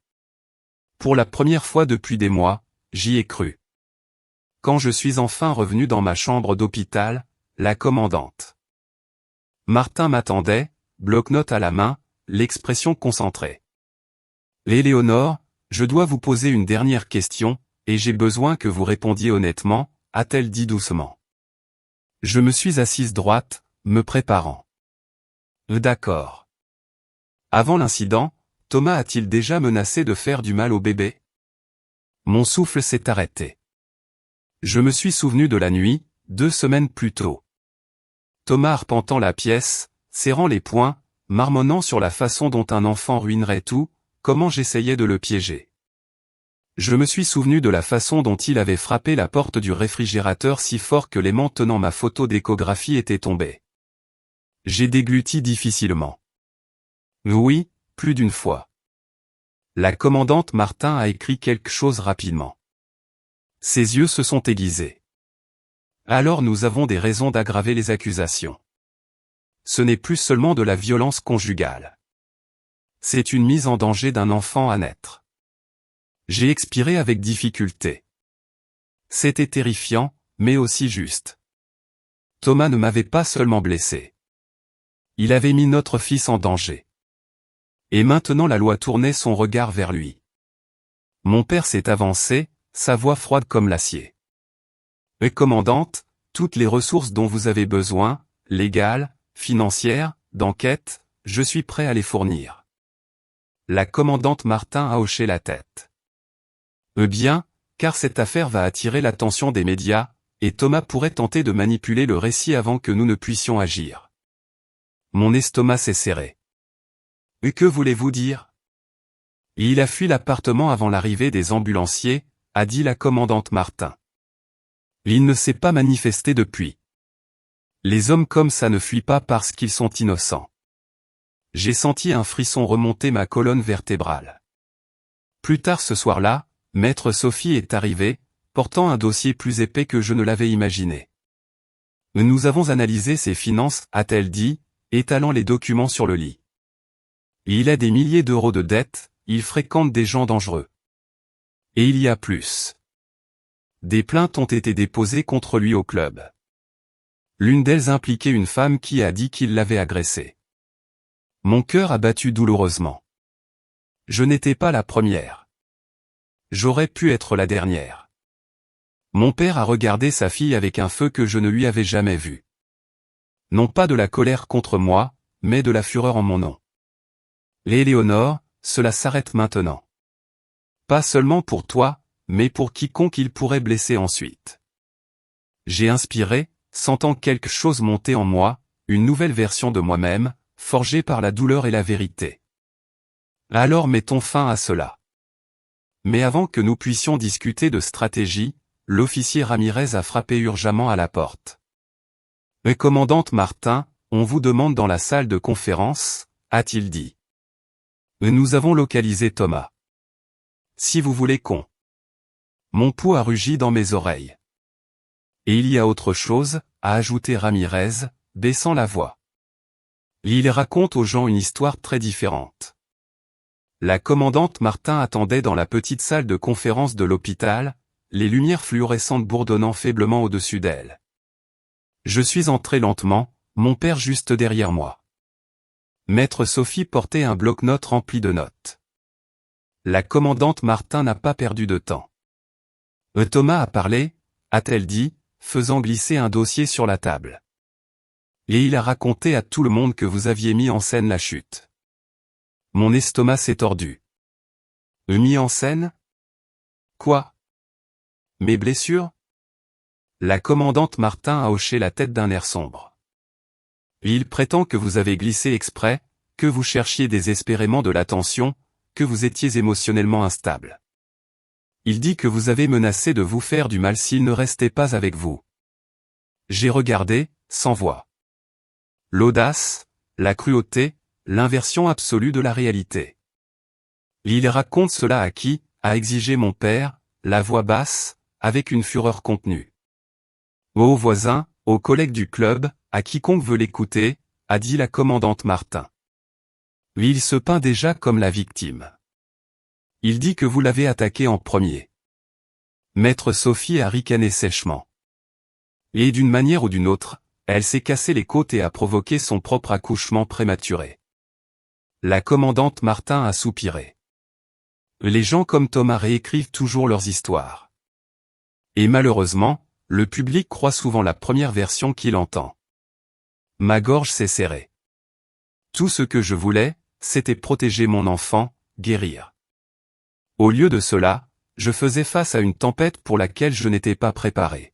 Speaker 1: Pour la première fois depuis des mois, j'y ai cru. Quand je suis enfin revenu dans ma chambre d'hôpital, la commandante Martin m'attendait, bloc-notes à la main, l'expression concentrée. « Éléonore, je dois vous poser une dernière question, et j'ai besoin que vous répondiez honnêtement », a-t-elle dit doucement. Je me suis assise droite, me préparant. « D'accord. Avant l'incident, Thomas a-t-il déjà menacé de faire du mal au bébé ? » Mon souffle s'est arrêté. Je me suis souvenu de la nuit, 2 semaines plus tôt. Thomas arpentant la pièce, serrant les poings, marmonnant sur la façon dont un enfant ruinerait tout, comment j'essayais de le piéger. Je me suis souvenu de la façon dont il avait frappé la porte du réfrigérateur si fort que l'aimant tenant ma photo d'échographie était tombé. J'ai dégluti difficilement. Oui, plus d'une fois. La commandante Martin a écrit quelque chose rapidement. Ses yeux se sont aiguisés. Alors nous avons des raisons d'aggraver les accusations. Ce n'est plus seulement de la violence conjugale. C'est une mise en danger d'un enfant à naître. J'ai expiré avec difficulté. C'était terrifiant, mais aussi juste. Thomas ne m'avait pas seulement blessé. Il avait mis notre fils en danger. Et maintenant la loi tournait son regard vers lui. Mon père s'est avancé, sa voix froide comme l'acier. « Commandante, toutes les ressources dont vous avez besoin, légales, financières, d'enquête, je suis prêt à les fournir. » La commandante Martin a hoché la tête. « Bien, car cette affaire va attirer l'attention des médias, et Thomas pourrait tenter de manipuler le récit avant que nous ne puissions agir. » Mon estomac s'est serré. « Que voulez-vous dire ? » « Il a fui l'appartement avant l'arrivée des ambulanciers, » a dit la commandante Martin. « Il ne s'est pas manifesté depuis. Les hommes comme ça ne fuient pas parce qu'ils sont innocents. » J'ai senti un frisson remonter ma colonne vertébrale. Plus tard ce soir-là, Maître Sophie est arrivée, portant un dossier plus épais que je ne l'avais imaginé. « Nous avons analysé ses finances, a-t-elle dit, étalant les documents sur le lit. Il a des milliers d'euros de dettes, il fréquente des gens dangereux. Et il y a plus. Des plaintes ont été déposées contre lui au club. L'une d'elles impliquait une femme qui a dit qu'il l'avait agressée. Mon cœur a battu douloureusement. Je n'étais pas la première. J'aurais pu être la dernière. Mon père a regardé sa fille avec un feu que je ne lui avais jamais vu. Non pas de la colère contre moi, mais de la fureur en mon nom. Éléonore, cela s'arrête maintenant. Pas seulement pour toi, mais pour quiconque il pourrait blesser ensuite. J'ai inspiré, sentant quelque chose monter en moi, une nouvelle version de moi-même, forgée par la douleur et la vérité. Alors mettons fin à cela. Mais avant que nous puissions discuter de stratégie, l'officier Ramirez a frappé urgemment à la porte. « Commandante Martin, on vous demande dans la salle de conférence, » a-t-il dit. « Nous avons localisé Thomas. Si vous voulez qu'on... » Mon pouls a rugi dans mes oreilles. « Et il y a autre chose, » a ajouté Ramirez, baissant la voix. Il raconte aux gens une histoire très différente. La commandante Martin attendait dans la petite salle de conférence de l'hôpital, les lumières fluorescentes bourdonnant faiblement au-dessus d'elle. Je suis entré lentement, mon père juste derrière moi. Maître Sophie portait un bloc-notes rempli de notes. La commandante Martin n'a pas perdu de temps. « Thomas a parlé » a-t-elle dit, faisant glisser un dossier sur la table. « Et il a raconté à tout le monde que vous aviez mis en scène la chute. » Mon estomac s'est tordu. « Mis en scène ? Quoi ? Mes blessures ? » La commandante Martin a hoché la tête d'un air sombre. « Il prétend que vous avez glissé exprès, que vous cherchiez désespérément de l'attention, que vous étiez émotionnellement instable. Il dit que vous avez menacé de vous faire du mal s'il ne restait pas avec vous. » J'ai regardé, sans voix. L'audace, la cruauté, l'inversion absolue de la réalité. « Il raconte cela à qui ?» a exigé mon père, la voix basse, avec une fureur contenue. « Aux voisins, aux collègues du club, à quiconque veut l'écouter, » a dit la commandante Martin. « Il se peint déjà comme la victime. Il dit que vous l'avez attaqué en premier. » Maître Sophie a ricané sèchement. Et d'une manière ou d'une autre, elle s'est cassé les côtes et a provoqué son propre accouchement prématuré. La commandante Martin a soupiré. Les gens comme Thomas réécrivent toujours leurs histoires. Et malheureusement, le public croit souvent la première version qu'il entend. Ma gorge s'est serrée. Tout ce que je voulais, c'était protéger mon enfant, guérir. Au lieu de cela, je faisais face à une tempête pour laquelle je n'étais pas préparé.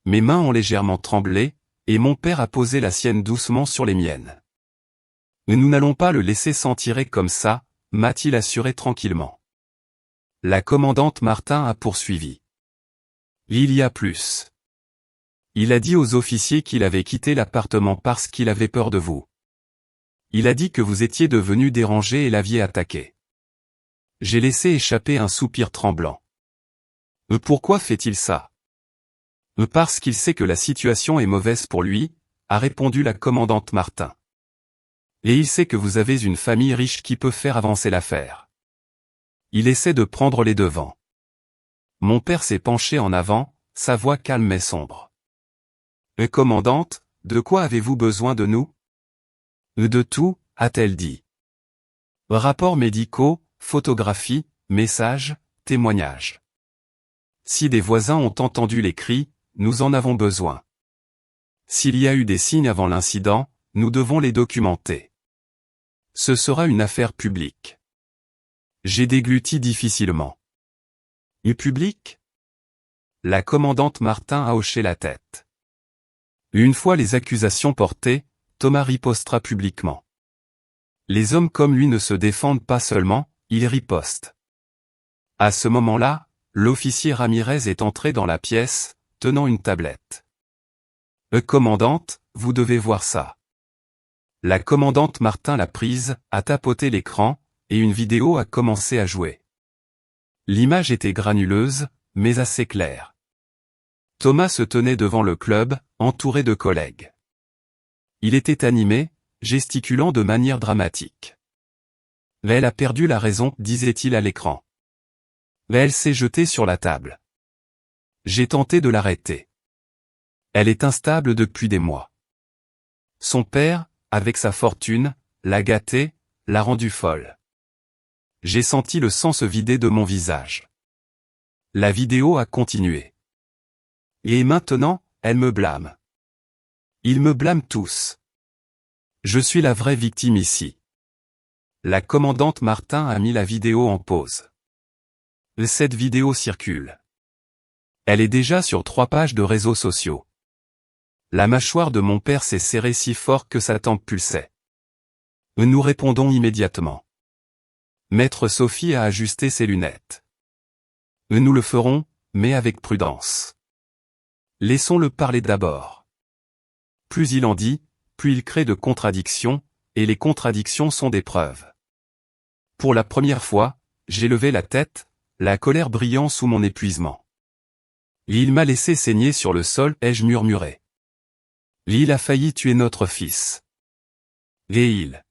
Speaker 1: Mes mains ont légèrement tremblé, et mon père a posé la sienne doucement sur les miennes. Nous n'allons pas le laisser s'en tirer comme ça, m'a-t-il assuré tranquillement. La commandante Martin a poursuivi. Il y a plus. Il a dit aux officiers qu'il avait quitté l'appartement parce qu'il avait peur de vous. Il a dit que vous étiez devenu dérangé et l'aviez attaqué. J'ai laissé échapper un soupir tremblant. Pourquoi fait-il ça? Parce qu'il sait que la situation est mauvaise pour lui, a répondu la commandante Martin. Et il sait que vous avez une famille riche qui peut faire avancer l'affaire. Il essaie de prendre les devants. Mon père s'est penché en avant, sa voix calme mais sombre. Commandante, de quoi avez-vous besoin de nous? De tout, a-t-elle dit. Rapports médicaux, photographies, messages, témoignages. Si des voisins ont entendu les cris, nous en avons besoin. S'il y a eu des signes avant l'incident, nous devons les documenter. Ce sera une affaire publique. J'ai dégluti difficilement. Et public? La commandante Martin a hoché la tête. Une fois les accusations portées, Thomas ripostera publiquement. Les hommes comme lui ne se défendent pas seulement, ils ripostent. À ce moment-là, l'officier Ramirez est entré dans la pièce, tenant une tablette. Commandante, vous devez voir ça. La commandante Martin l'a prise, a tapoté l'écran, et une vidéo a commencé à jouer. L'image était granuleuse, mais assez claire. Thomas se tenait devant le club, entouré de collègues. Il était animé, gesticulant de manière dramatique. Elle a perdu la raison, disait-il à l'écran. Elle s'est jetée sur la table. J'ai tenté de l'arrêter. Elle est instable depuis des mois. Son père, avec sa fortune, l'a gâtée, l'a rendue folle. J'ai senti le sang se vider de mon visage. La vidéo a continué. Et maintenant, elle me blâme. Ils me blâment tous. Je suis la vraie victime ici. La commandante Martin a mis la vidéo en pause. Cette vidéo circule. Elle est déjà sur 3 pages de réseaux sociaux. La mâchoire de mon père s'est serrée si fort que sa tempe pulsait. Nous répondons immédiatement. Maître Sophie a ajusté ses lunettes. Nous le ferons, mais avec prudence. Laissons-le parler d'abord. Plus il en dit, plus il crée de contradictions, et les contradictions sont des preuves. Pour la première fois, j'ai levé la tête, la colère brillant sous mon épuisement. Il m'a laissé saigner sur le sol, ai-je murmuré. Il a failli tuer notre fils. Et il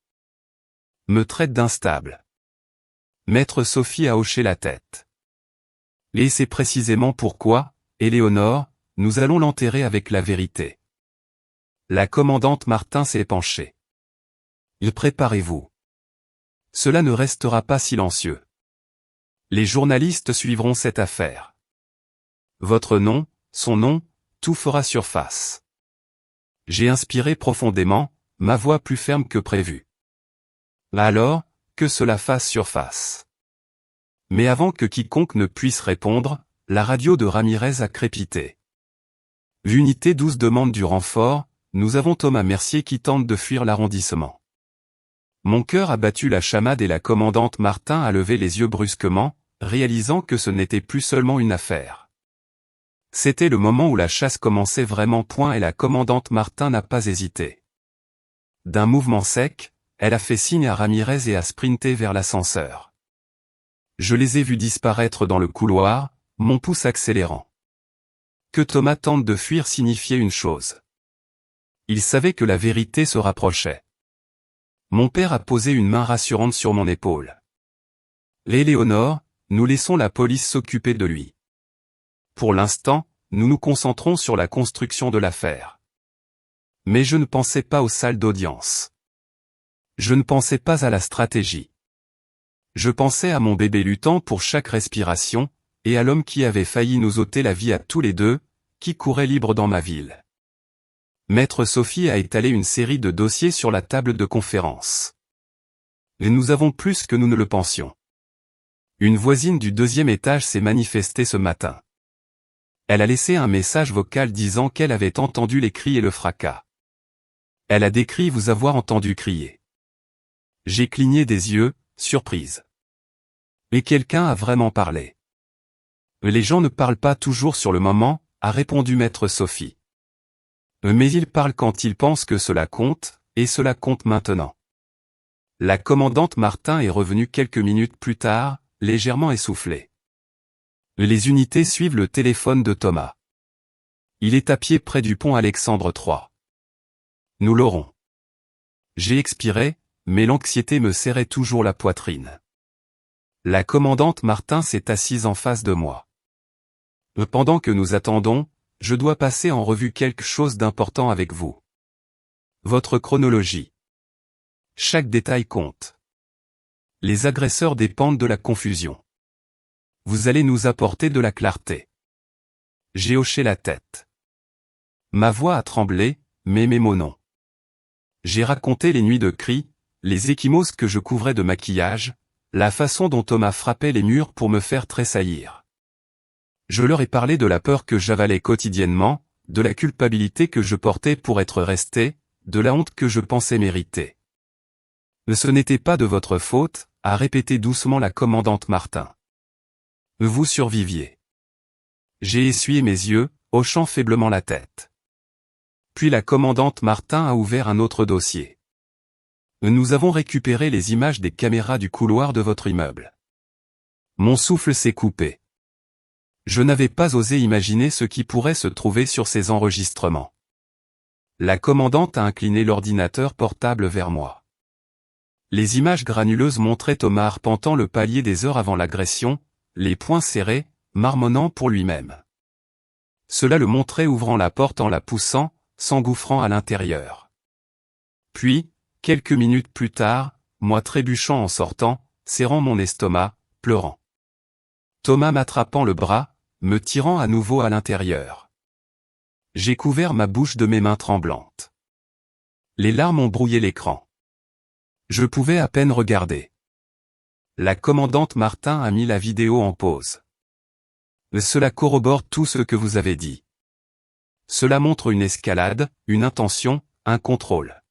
Speaker 1: me traite d'instable. Maître Sophie a hoché la tête. Et c'est précisément pourquoi, Éléonore, nous allons l'enterrer avec la vérité. La commandante Martin s'est penchée. Préparez-vous. Cela ne restera pas silencieux. Les journalistes suivront cette affaire. Votre nom, son nom, tout fera surface. J'ai inspiré profondément, ma voix plus ferme que prévu. Alors, que cela fasse surface. Mais avant que quiconque ne puisse répondre, la radio de Ramirez a crépité. L'unité 12 demande du renfort, nous avons Thomas Mercier qui tente de fuir l'arrondissement. Mon cœur a battu la chamade et la commandante Martin a levé les yeux brusquement, réalisant que ce n'était plus seulement une affaire. C'était le moment où la chasse commençait vraiment point et la commandante Martin n'a pas hésité. D'un mouvement sec, elle a fait signe à Ramirez et a sprinté vers l'ascenseur. Je les ai vus disparaître dans le couloir, mon pouce accélérant. Que Thomas tente de fuir signifiait une chose. Il savait que la vérité se rapprochait. Mon père a posé une main rassurante sur mon épaule. Éléonore, nous laissons la police s'occuper de lui. Pour l'instant, nous nous concentrons sur la construction de l'affaire. Mais je ne pensais pas aux salles d'audience. Je ne pensais pas à la stratégie. Je pensais à mon bébé luttant pour chaque respiration, et à l'homme qui avait failli nous ôter la vie à tous les deux, qui courait libre dans ma ville. Maître Sophie a étalé une série de dossiers sur la table de conférence. Et nous avons plus que nous ne le pensions. Une voisine du 2e étage s'est manifestée ce matin. Elle a laissé un message vocal disant qu'elle avait entendu les cris et le fracas. Elle a décrit vous avoir entendu crier. J'ai cligné des yeux, surprise. Mais quelqu'un a vraiment parlé. Les gens ne parlent pas toujours sur le moment, a répondu maître Sophie. Mais ils parlent quand ils pensent que cela compte, et cela compte maintenant. La commandante Martin est revenue quelques minutes plus tard, légèrement essoufflée. Les unités suivent le téléphone de Thomas. Il est à pied près du pont Alexandre III. Nous l'aurons. J'ai expiré, mais l'anxiété me serrait toujours la poitrine. La commandante Martin s'est assise en face de moi. Pendant que nous attendons, je dois passer en revue quelque chose d'important avec vous. Votre chronologie. Chaque détail compte. Les agresseurs dépendent de la confusion. Vous allez nous apporter de la clarté. J'ai hoché la tête. Ma voix a tremblé, mais mes mots non. J'ai raconté les nuits de cris, les ecchymoses que je couvrais de maquillage, la façon dont Thomas frappait les murs pour me faire tressaillir. Je leur ai parlé de la peur que j'avalais quotidiennement, de la culpabilité que je portais pour être resté, de la honte que je pensais mériter. Ce n'était pas de votre faute, a répété doucement la commandante Martin. Vous surviviez. J'ai essuyé mes yeux, hochant faiblement la tête. Puis la commandante Martin a ouvert un autre dossier. Nous avons récupéré les images des caméras du couloir de votre immeuble. Mon souffle s'est coupé. Je n'avais pas osé imaginer ce qui pourrait se trouver sur ces enregistrements. La commandante a incliné l'ordinateur portable vers moi. Les images granuleuses montraient Thomas arpentant le palier des heures avant l'agression, les poings serrés, marmonnant pour lui-même. Cela le montrait ouvrant la porte en la poussant, s'engouffrant à l'intérieur. Puis, quelques minutes plus tard, moi trébuchant en sortant, serrant mon estomac, pleurant. Thomas m'attrapant le bras, me tirant à nouveau à l'intérieur. J'ai couvert ma bouche de mes mains tremblantes. Les larmes ont brouillé l'écran. Je pouvais à peine regarder. La commandante Martin a mis la vidéo en pause. Cela corrobore tout ce que vous avez dit. Cela montre une escalade, une intention, un contrôle.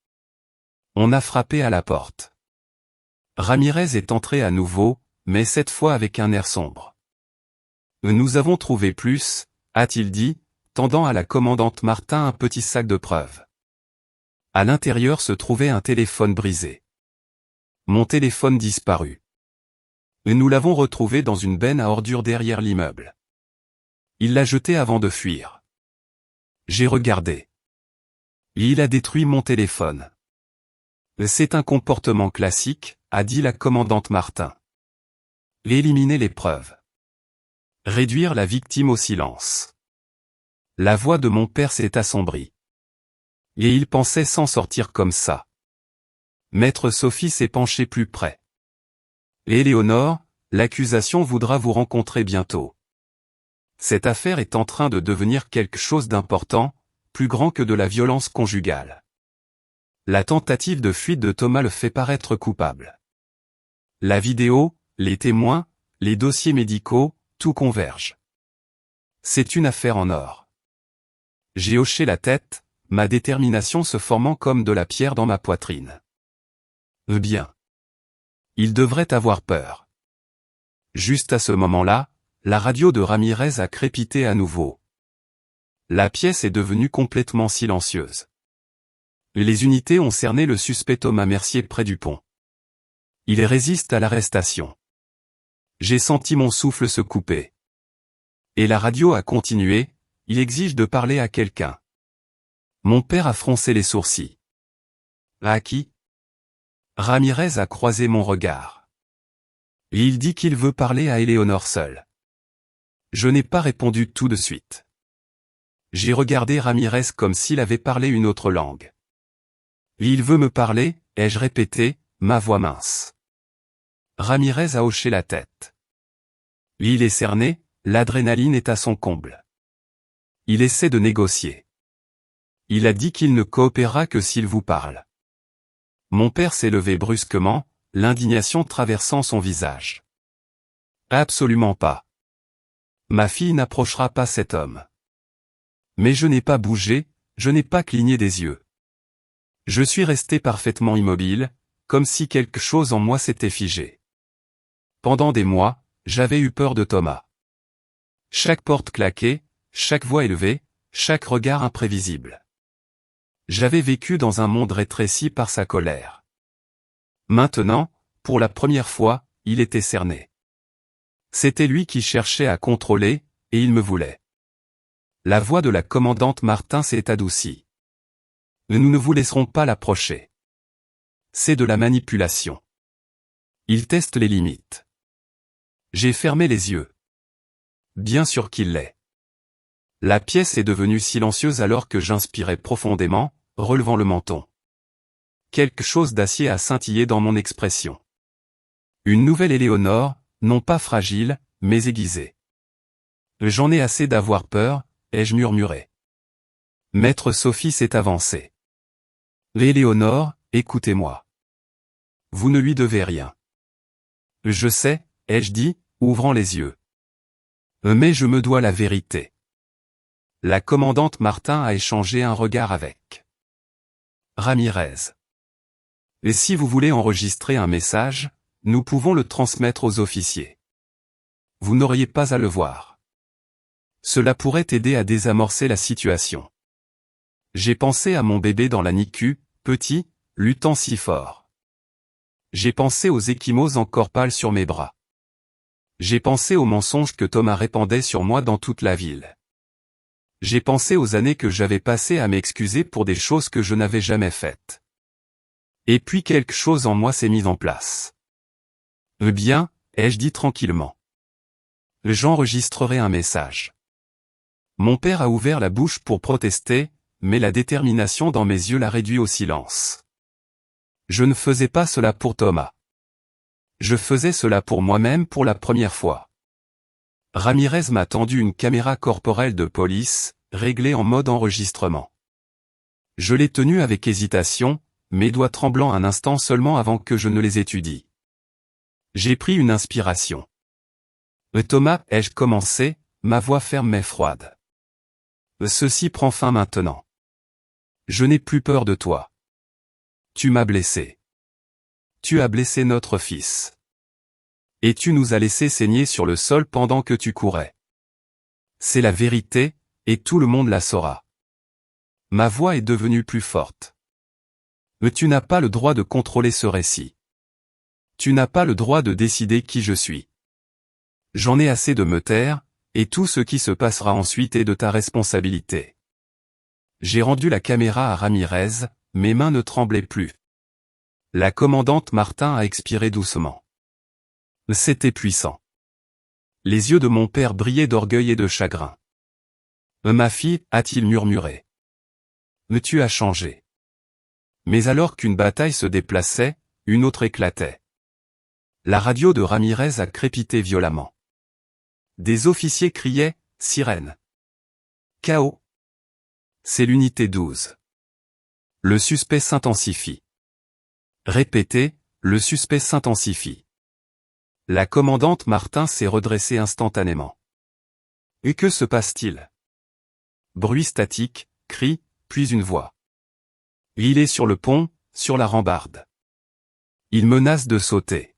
Speaker 1: On a frappé à la porte. Ramirez est entré à nouveau, mais cette fois avec un air sombre. Nous avons trouvé plus, a-t-il dit, tendant à la commandante Martin un petit sac de preuves. À l'intérieur se trouvait un téléphone brisé. Mon téléphone disparu. Nous l'avons retrouvé dans une benne à ordures derrière l'immeuble. Il l'a jeté avant de fuir. J'ai regardé. Il a détruit mon téléphone. C'est un comportement classique, a dit la commandante Martin. Éliminer les preuves. Réduire la victime au silence. La voix de mon père s'est assombrie. Et il pensait s'en sortir comme ça. Maître Sophie s'est penchée plus près. Éléonore, l'accusation voudra vous rencontrer bientôt. Cette affaire est en train de devenir quelque chose d'important, plus grand que de la violence conjugale. La tentative de fuite de Thomas le fait paraître coupable. La vidéo, les témoins, les dossiers médicaux, tout converge. C'est une affaire en or. J'ai hoché la tête, ma détermination se formant comme de la pierre dans ma poitrine. Bien. Il devrait avoir peur. Juste à ce moment-là, la radio de Ramirez a crépité à nouveau. La pièce est devenue complètement silencieuse. Les unités ont cerné le suspect Thomas Mercier près du pont. Il résiste à l'arrestation. J'ai senti mon souffle se couper. Et la radio a continué, il exige de parler à quelqu'un. Mon père a froncé les sourcils. À qui? Ramirez a croisé mon regard. Et il dit qu'il veut parler à Éléonore seule. Je n'ai pas répondu tout de suite. J'ai regardé Ramirez comme s'il avait parlé une autre langue. Il veut me parler, ai-je répété, ma voix mince. Ramirez a hoché la tête. Il est cerné, l'adrénaline est à son comble. Il essaie de négocier. Il a dit qu'il ne coopérera que s'il vous parle. Mon père s'est levé brusquement, l'indignation traversant son visage. Absolument pas. Ma fille n'approchera pas cet homme. Mais je n'ai pas bougé, je n'ai pas cligné des yeux. Je suis resté parfaitement immobile, comme si quelque chose en moi s'était figé. Pendant des mois, j'avais eu peur de Thomas. Chaque porte claquée, chaque voix élevée, chaque regard imprévisible. J'avais vécu dans un monde rétréci par sa colère. Maintenant, pour la première fois, il était cerné. C'était lui qui cherchait à contrôler, et il me voulait. La voix de la commandante Martin s'est adoucie. Nous ne vous laisserons pas l'approcher. C'est de la manipulation. Il teste les limites. J'ai fermé les yeux. Bien sûr qu'il l'est. La pièce est devenue silencieuse alors que j'inspirais profondément, relevant le menton. Quelque chose d'acier a scintillé dans mon expression. Une nouvelle Éléonore, non pas fragile, mais aiguisée. J'en ai assez d'avoir peur, ai-je murmuré. Maître Sophie s'est avancée. Éléonore, écoutez-moi. Vous ne lui devez rien. Je sais, ai-je dit, ouvrant les yeux. Mais je me dois la vérité. La commandante Martin a échangé un regard avec Ramirez. Et si vous voulez enregistrer un message, nous pouvons le transmettre aux officiers. Vous n'auriez pas à le voir. Cela pourrait aider à désamorcer la situation. J'ai pensé à mon bébé dans la NICU, petit, luttant si fort. J'ai pensé aux ecchymoses encore pâles sur mes bras. J'ai pensé aux mensonges que Thomas répandait sur moi dans toute la ville. J'ai pensé aux années que j'avais passées à m'excuser pour des choses que je n'avais jamais faites. Et puis quelque chose en moi s'est mis en place. Bien, ai-je dit tranquillement. J'enregistrerai un message. Mon père a ouvert la bouche pour protester, mais la détermination dans mes yeux l'a réduit au silence. Je ne faisais pas cela pour Thomas. Je faisais cela pour moi-même pour la première fois. Ramirez m'a tendu une caméra corporelle de police, réglée en mode enregistrement. Je l'ai tenue avec hésitation, mes doigts tremblant un instant seulement avant que je ne les étudie. J'ai pris une inspiration. Thomas, ai-je commencé, ma voix ferme mais froide. Ceci prend fin maintenant. Je n'ai plus peur de toi. Tu m'as blessé. Tu as blessé notre fils. Et tu nous as laissé saigner sur le sol pendant que tu courais. C'est la vérité, et tout le monde la saura. Ma voix est devenue plus forte. Mais tu n'as pas le droit de contrôler ce récit. Tu n'as pas le droit de décider qui je suis. J'en ai assez de me taire, et tout ce qui se passera ensuite est de ta responsabilité. J'ai rendu la caméra à Ramirez, mes mains ne tremblaient plus. La commandante Martin a expiré doucement. C'était puissant. Les yeux de mon père brillaient d'orgueil et de chagrin. Ma fille, a-t-il murmuré. Tu as changé. Mais alors qu'une bataille se déplaçait, une autre éclatait. La radio de Ramirez a crépité violemment. Des officiers criaient, sirène. Chaos. C'est l'unité 12. Le suspect s'intensifie. Répétez, le suspect s'intensifie. La commandante Martin s'est redressée instantanément. Et que se passe-t-il? Bruit statique, cri, puis une voix. Il est sur le pont, sur la rambarde. Il menace de sauter.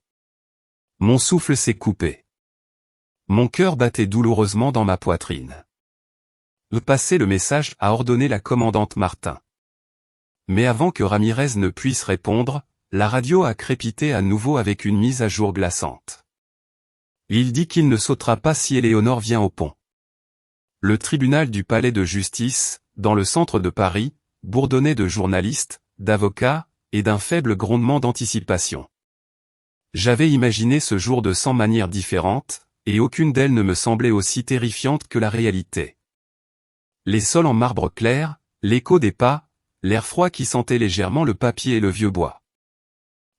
Speaker 1: Mon souffle s'est coupé. Mon cœur battait douloureusement dans ma poitrine. Passer le message a ordonné la commandante Martin. Mais avant que Ramirez ne puisse répondre, la radio a crépité à nouveau avec une mise à jour glaçante. Il dit qu'il ne sautera pas si Éléonore vient au pont. Le tribunal du palais de justice, dans le centre de Paris, bourdonnait de journalistes, d'avocats, et d'un faible grondement d'anticipation. J'avais imaginé ce jour de 100 manières différentes, et aucune d'elles ne me semblait aussi terrifiante que la réalité. Les sols en marbre clair, l'écho des pas, l'air froid qui sentait légèrement le papier et le vieux bois.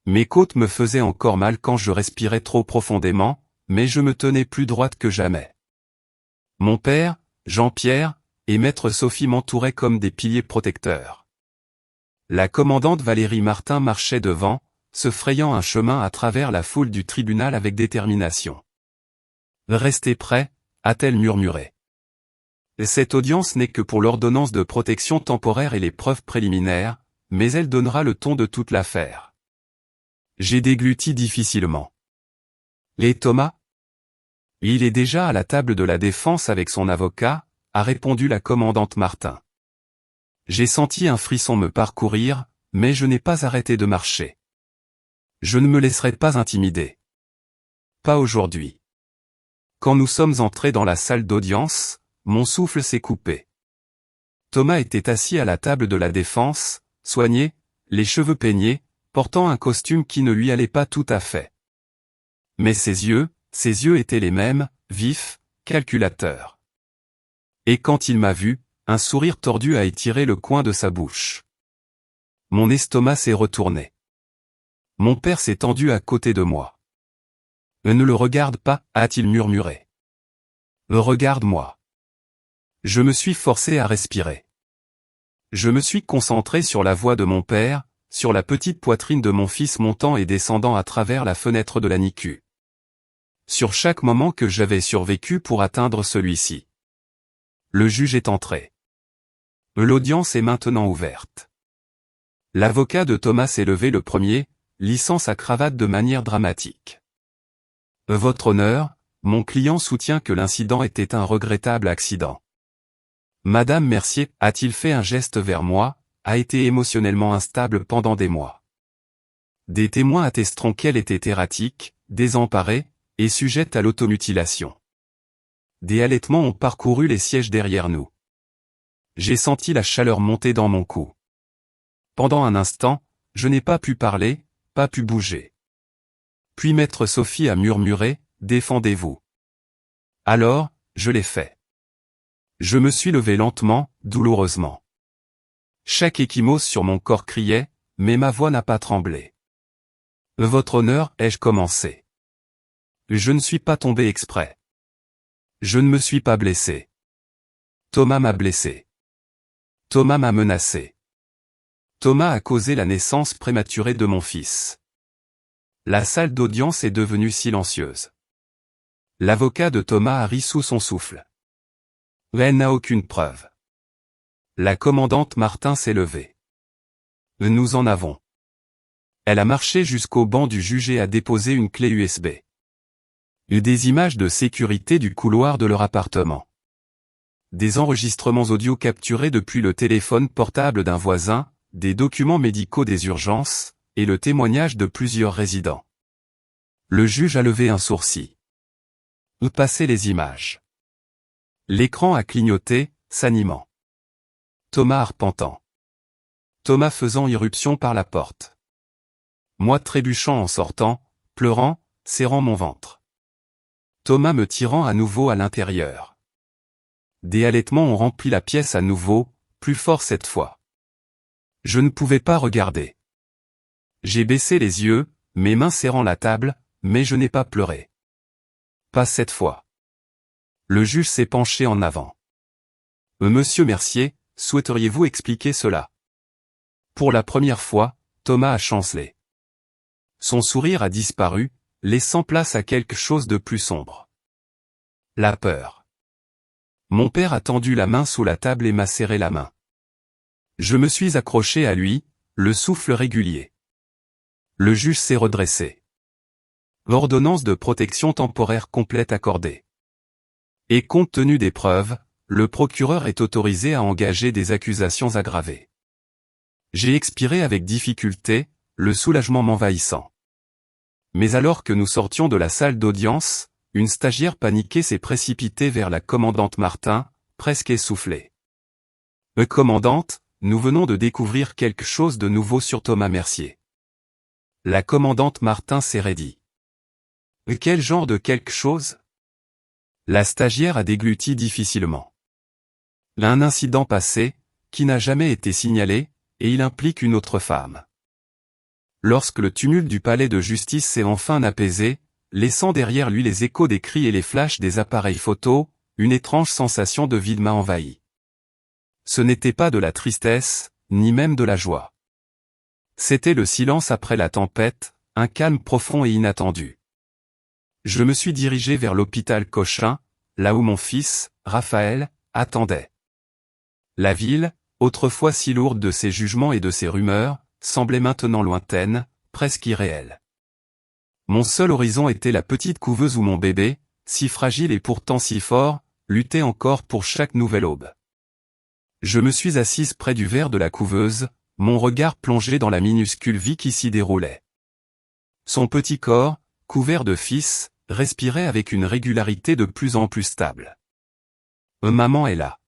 Speaker 1: Mes côtes me faisaient encore mal quand je respirais trop profondément, mais je me tenais plus droite que jamais. Mon père, Jean-Pierre, et maître Sophie m'entouraient comme des piliers protecteurs. La commandante Valérie Martin marchait devant, se frayant un chemin à travers la foule du tribunal avec détermination. Restez prêts, a-t-elle murmuré. Cette audience n'est que pour l'ordonnance de protection temporaire et les preuves préliminaires, mais elle donnera le ton de toute l'affaire. J'ai dégluti difficilement. Et Thomas? Il est déjà à la table de la défense avec son avocat, a répondu la commandante Martin. J'ai senti un frisson me parcourir, mais je n'ai pas arrêté de marcher. Je ne me laisserai pas intimider. Pas aujourd'hui. Quand nous sommes entrés dans la salle d'audience, mon souffle s'est coupé. Thomas était assis à la table de la défense, soigné, les cheveux peignés, portant un costume qui ne lui allait pas tout à fait. Mais ses yeux étaient les mêmes, vifs, calculateurs. Et quand il m'a vu, un sourire tordu a étiré le coin de sa bouche. Mon estomac s'est retourné. Mon père s'est tendu à côté de moi. « Ne le regarde pas » a-t-il murmuré. « Regarde-moi. » Je me suis forcé à respirer. Je me suis concentré sur la voix de mon père, sur la petite poitrine de mon fils montant et descendant à travers la fenêtre de la NICU. Sur chaque moment que j'avais survécu pour atteindre celui-ci. Le juge est entré. L'audience est maintenant ouverte. L'avocat de Thomas s'est levé le premier, lissant sa cravate de manière dramatique. Votre honneur, mon client soutient que l'incident était un regrettable accident. Madame Mercier, a-t-il fait un geste vers moi, a été émotionnellement instable pendant des mois. Des témoins attesteront qu'elle était erratique, désemparée, et sujette à l'automutilation. Des halètements ont parcouru les sièges derrière nous. J'ai senti la chaleur monter dans mon cou. Pendant un instant, je n'ai pas pu parler, pas pu bouger. Puis maître Sophie a murmuré, « Défendez-vous ». Alors, je l'ai fait. Je me suis levé lentement, douloureusement. Chaque ecchymose sur mon corps criait, mais ma voix n'a pas tremblé. « Votre honneur, ai-je commencé. Je ne suis pas tombé exprès. Je ne me suis pas blessé. Thomas m'a blessé. Thomas m'a menacé. Thomas a causé la naissance prématurée de mon fils. » La salle d'audience est devenue silencieuse. L'avocat de Thomas a ri sous son souffle. Elle n'a aucune preuve. La commandante Martin s'est levée. Nous en avons. Elle a marché jusqu'au banc du juge et a déposé une clé USB. Des images de sécurité du couloir de leur appartement. Des enregistrements audio capturés depuis le téléphone portable d'un voisin, des documents médicaux des urgences, et le témoignage de plusieurs résidents. Le juge a levé un sourcil. Passez les images. L'écran a clignoté, s'animant. Thomas arpentant. Thomas faisant irruption par la porte. Moi trébuchant en sortant, pleurant, serrant mon ventre. Thomas me tirant à nouveau à l'intérieur. Des halètements ont rempli la pièce à nouveau, plus fort cette fois. Je ne pouvais pas regarder. J'ai baissé les yeux, mes mains serrant la table, mais je n'ai pas pleuré. Pas cette fois. Le juge s'est penché en avant. Monsieur Mercier, souhaiteriez-vous expliquer cela? Pour la première fois, Thomas a chancelé. Son sourire a disparu, laissant place à quelque chose de plus sombre. La peur. Mon père a tendu la main sous la table et m'a serré la main. Je me suis accroché à lui, le souffle régulier. Le juge s'est redressé. L'ordonnance de protection temporaire complète accordée. Et compte tenu des preuves, le procureur est autorisé à engager des accusations aggravées. J'ai expiré avec difficulté, le soulagement m'envahissant. Mais alors que nous sortions de la salle d'audience, une stagiaire paniquée s'est précipitée vers la commandante Martin, presque essoufflée. Commandante, nous venons de découvrir quelque chose de nouveau sur Thomas Mercier. La commandante Martin s'est raidie. Quel genre de quelque chose? La stagiaire a dégluti difficilement. Un incident passé, qui n'a jamais été signalé, et il implique une autre femme. Lorsque le tumulte du palais de justice s'est enfin apaisé, laissant derrière lui les échos des cris et les flashs des appareils photo, une étrange sensation de vide m'a envahi. Ce n'était pas de la tristesse, ni même de la joie. C'était le silence après la tempête, un calme profond et inattendu. Je me suis dirigé vers l'hôpital Cochin, là où mon fils, Raphaël, attendait. La ville, autrefois si lourde de ses jugements et de ses rumeurs, semblait maintenant lointaine, presque irréelle. Mon seul horizon était la petite couveuse où mon bébé, si fragile et pourtant si fort, luttait encore pour chaque nouvelle aube. Je me suis assise près du verre de la couveuse, mon regard plongé dans la minuscule vie qui s'y déroulait. Son petit corps, couvert de fils, respirait avec une régularité de plus en plus stable. Maman est là.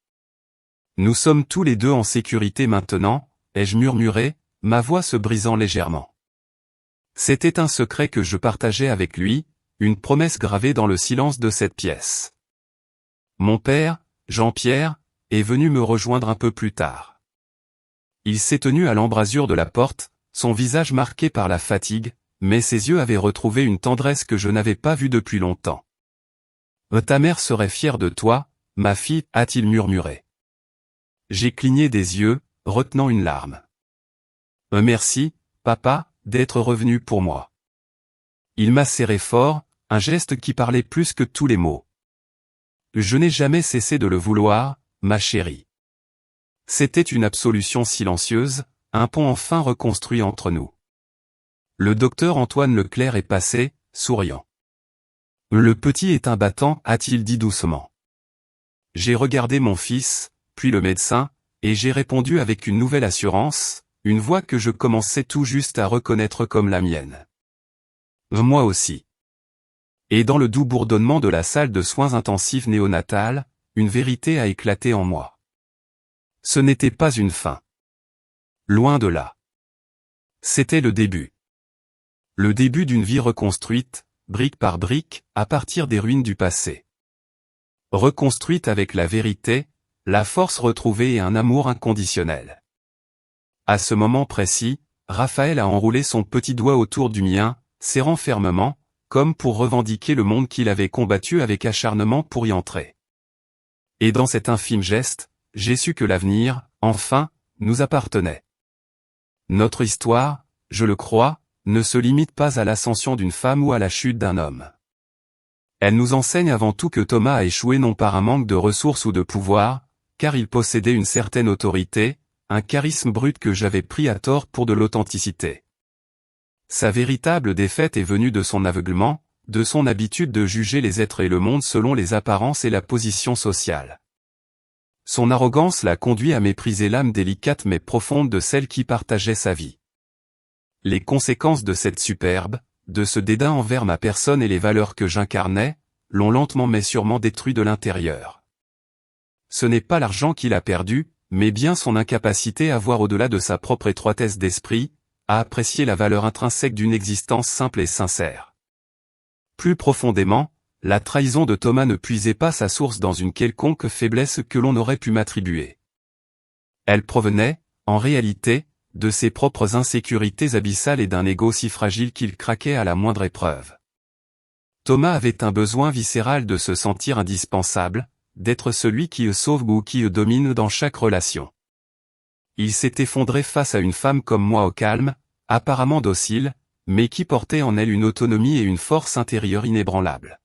Speaker 1: Nous sommes tous les deux en sécurité maintenant, ai-je murmuré, ma voix se brisant légèrement. C'était un secret que je partageais avec lui, une promesse gravée dans le silence de cette pièce. Mon père, Jean-Pierre, est venu me rejoindre un peu plus tard. Il s'est tenu à l'embrasure de la porte, son visage marqué par la fatigue, mais ses yeux avaient retrouvé une tendresse que je n'avais pas vue depuis longtemps. « Ta mère serait fière de toi, ma fille, a-t-il murmuré. J'ai cligné des yeux, retenant une larme. « Merci, papa, d'être revenu pour moi. » Il m'a serré fort, un geste qui parlait plus que tous les mots. Je n'ai jamais cessé de le vouloir, ma chérie. C'était une absolution silencieuse, un pont enfin reconstruit entre nous. Le docteur Antoine Leclerc est passé, souriant. « Le petit est un battant, a-t-il dit doucement. J'ai regardé mon fils, puis le médecin, et j'ai répondu avec une nouvelle assurance, une voix que je commençais tout juste à reconnaître comme la mienne. Moi aussi. Et dans le doux bourdonnement de la salle de soins intensifs néonatale, une vérité a éclaté en moi. Ce n'était pas une fin. Loin de là. C'était le début. Le début d'une vie reconstruite, brique par brique, à partir des ruines du passé. Reconstruite avec la vérité, la force retrouvée et un amour inconditionnel. À ce moment précis, Raphaël a enroulé son petit doigt autour du mien, serrant fermement, comme pour revendiquer le monde qu'il avait combattu avec acharnement pour y entrer. Et dans cet infime geste, j'ai su que l'avenir, enfin, nous appartenait. Notre histoire, je le crois, ne se limite pas à l'ascension d'une femme ou à la chute d'un homme. Elle nous enseigne avant tout que Thomas a échoué non par un manque de ressources ou de pouvoir, car il possédait une certaine autorité, un charisme brut que j'avais pris à tort pour de l'authenticité. Sa véritable défaite est venue de son aveuglement, de son habitude de juger les êtres et le monde selon les apparences et la position sociale. Son arrogance l'a conduit à mépriser l'âme délicate mais profonde de celle qui partageait sa vie. Les conséquences de cette superbe, de ce dédain envers ma personne et les valeurs que j'incarnais, l'ont lentement mais sûrement détruit de l'intérieur. Ce n'est pas l'argent qu'il a perdu, mais bien son incapacité à voir au-delà de sa propre étroitesse d'esprit, à apprécier la valeur intrinsèque d'une existence simple et sincère. Plus profondément, la trahison de Thomas ne puisait pas sa source dans une quelconque faiblesse que l'on aurait pu m'attribuer. Elle provenait, en réalité, de ses propres insécurités abyssales et d'un ego si fragile qu'il craquait à la moindre épreuve. Thomas avait un besoin viscéral de se sentir indispensable, d'être celui qui sauve ou qui domine dans chaque relation. Il s'est effondré face à une femme comme moi au calme, apparemment docile, mais qui portait en elle une autonomie et une force intérieure inébranlables.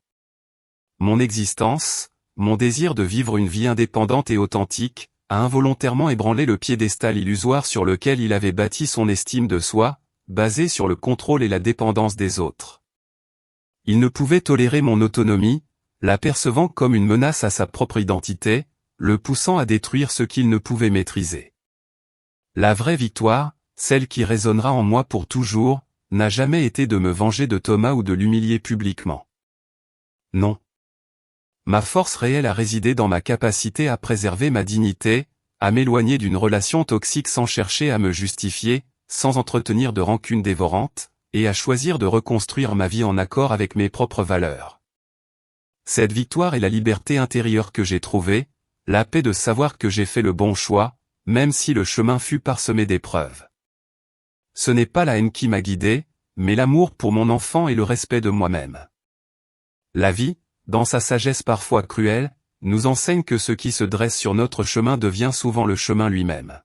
Speaker 1: Mon existence, mon désir de vivre une vie indépendante et authentique, a involontairement ébranlé le piédestal illusoire sur lequel il avait bâti son estime de soi, basé sur le contrôle et la dépendance des autres. Il ne pouvait tolérer mon autonomie, la percevant comme une menace à sa propre identité, le poussant à détruire ce qu'il ne pouvait maîtriser. La vraie victoire, celle qui résonnera en moi pour toujours, n'a jamais été de me venger de Thomas ou de l'humilier publiquement. Non. Ma force réelle a résidé dans ma capacité à préserver ma dignité, à m'éloigner d'une relation toxique sans chercher à me justifier, sans entretenir de rancune dévorante, et à choisir de reconstruire ma vie en accord avec mes propres valeurs. Cette victoire est la liberté intérieure que j'ai trouvée, la paix de savoir que j'ai fait le bon choix, même si le chemin fut parsemé d'épreuves. Ce n'est pas la haine qui m'a guidé, mais l'amour pour mon enfant et le respect de moi-même. La vie, dans sa sagesse parfois cruelle, nous enseigne que ce qui se dresse sur notre chemin devient souvent le chemin lui-même.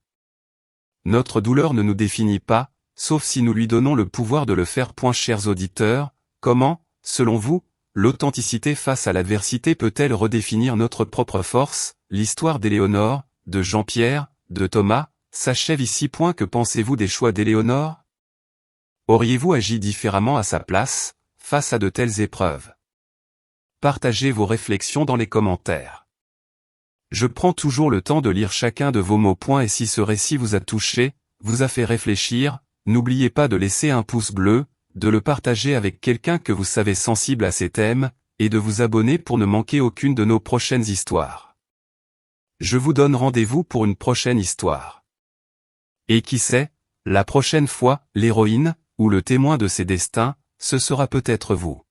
Speaker 1: Notre douleur ne nous définit pas, sauf si nous lui donnons le pouvoir de le faire. Chers auditeurs, comment, selon vous, l'authenticité face à l'adversité peut-elle redéfinir notre propre force? L'histoire d'Éléonore, de Jean-Pierre, de Thomas, s'achève ici. Que pensez-vous des choix d'Éléonore? Auriez-vous agi différemment à sa place, face à de telles épreuves? Partagez vos réflexions dans les commentaires. Je prends toujours le temps de lire chacun de vos mots. Et si ce récit vous a touché, vous a fait réfléchir, n'oubliez pas de laisser un pouce bleu, de le partager avec quelqu'un que vous savez sensible à ces thèmes, et de vous abonner pour ne manquer aucune de nos prochaines histoires. Je vous donne rendez-vous pour une prochaine histoire. Et qui sait, la prochaine fois, l'héroïne, ou le témoin de ses destins, ce sera peut-être vous.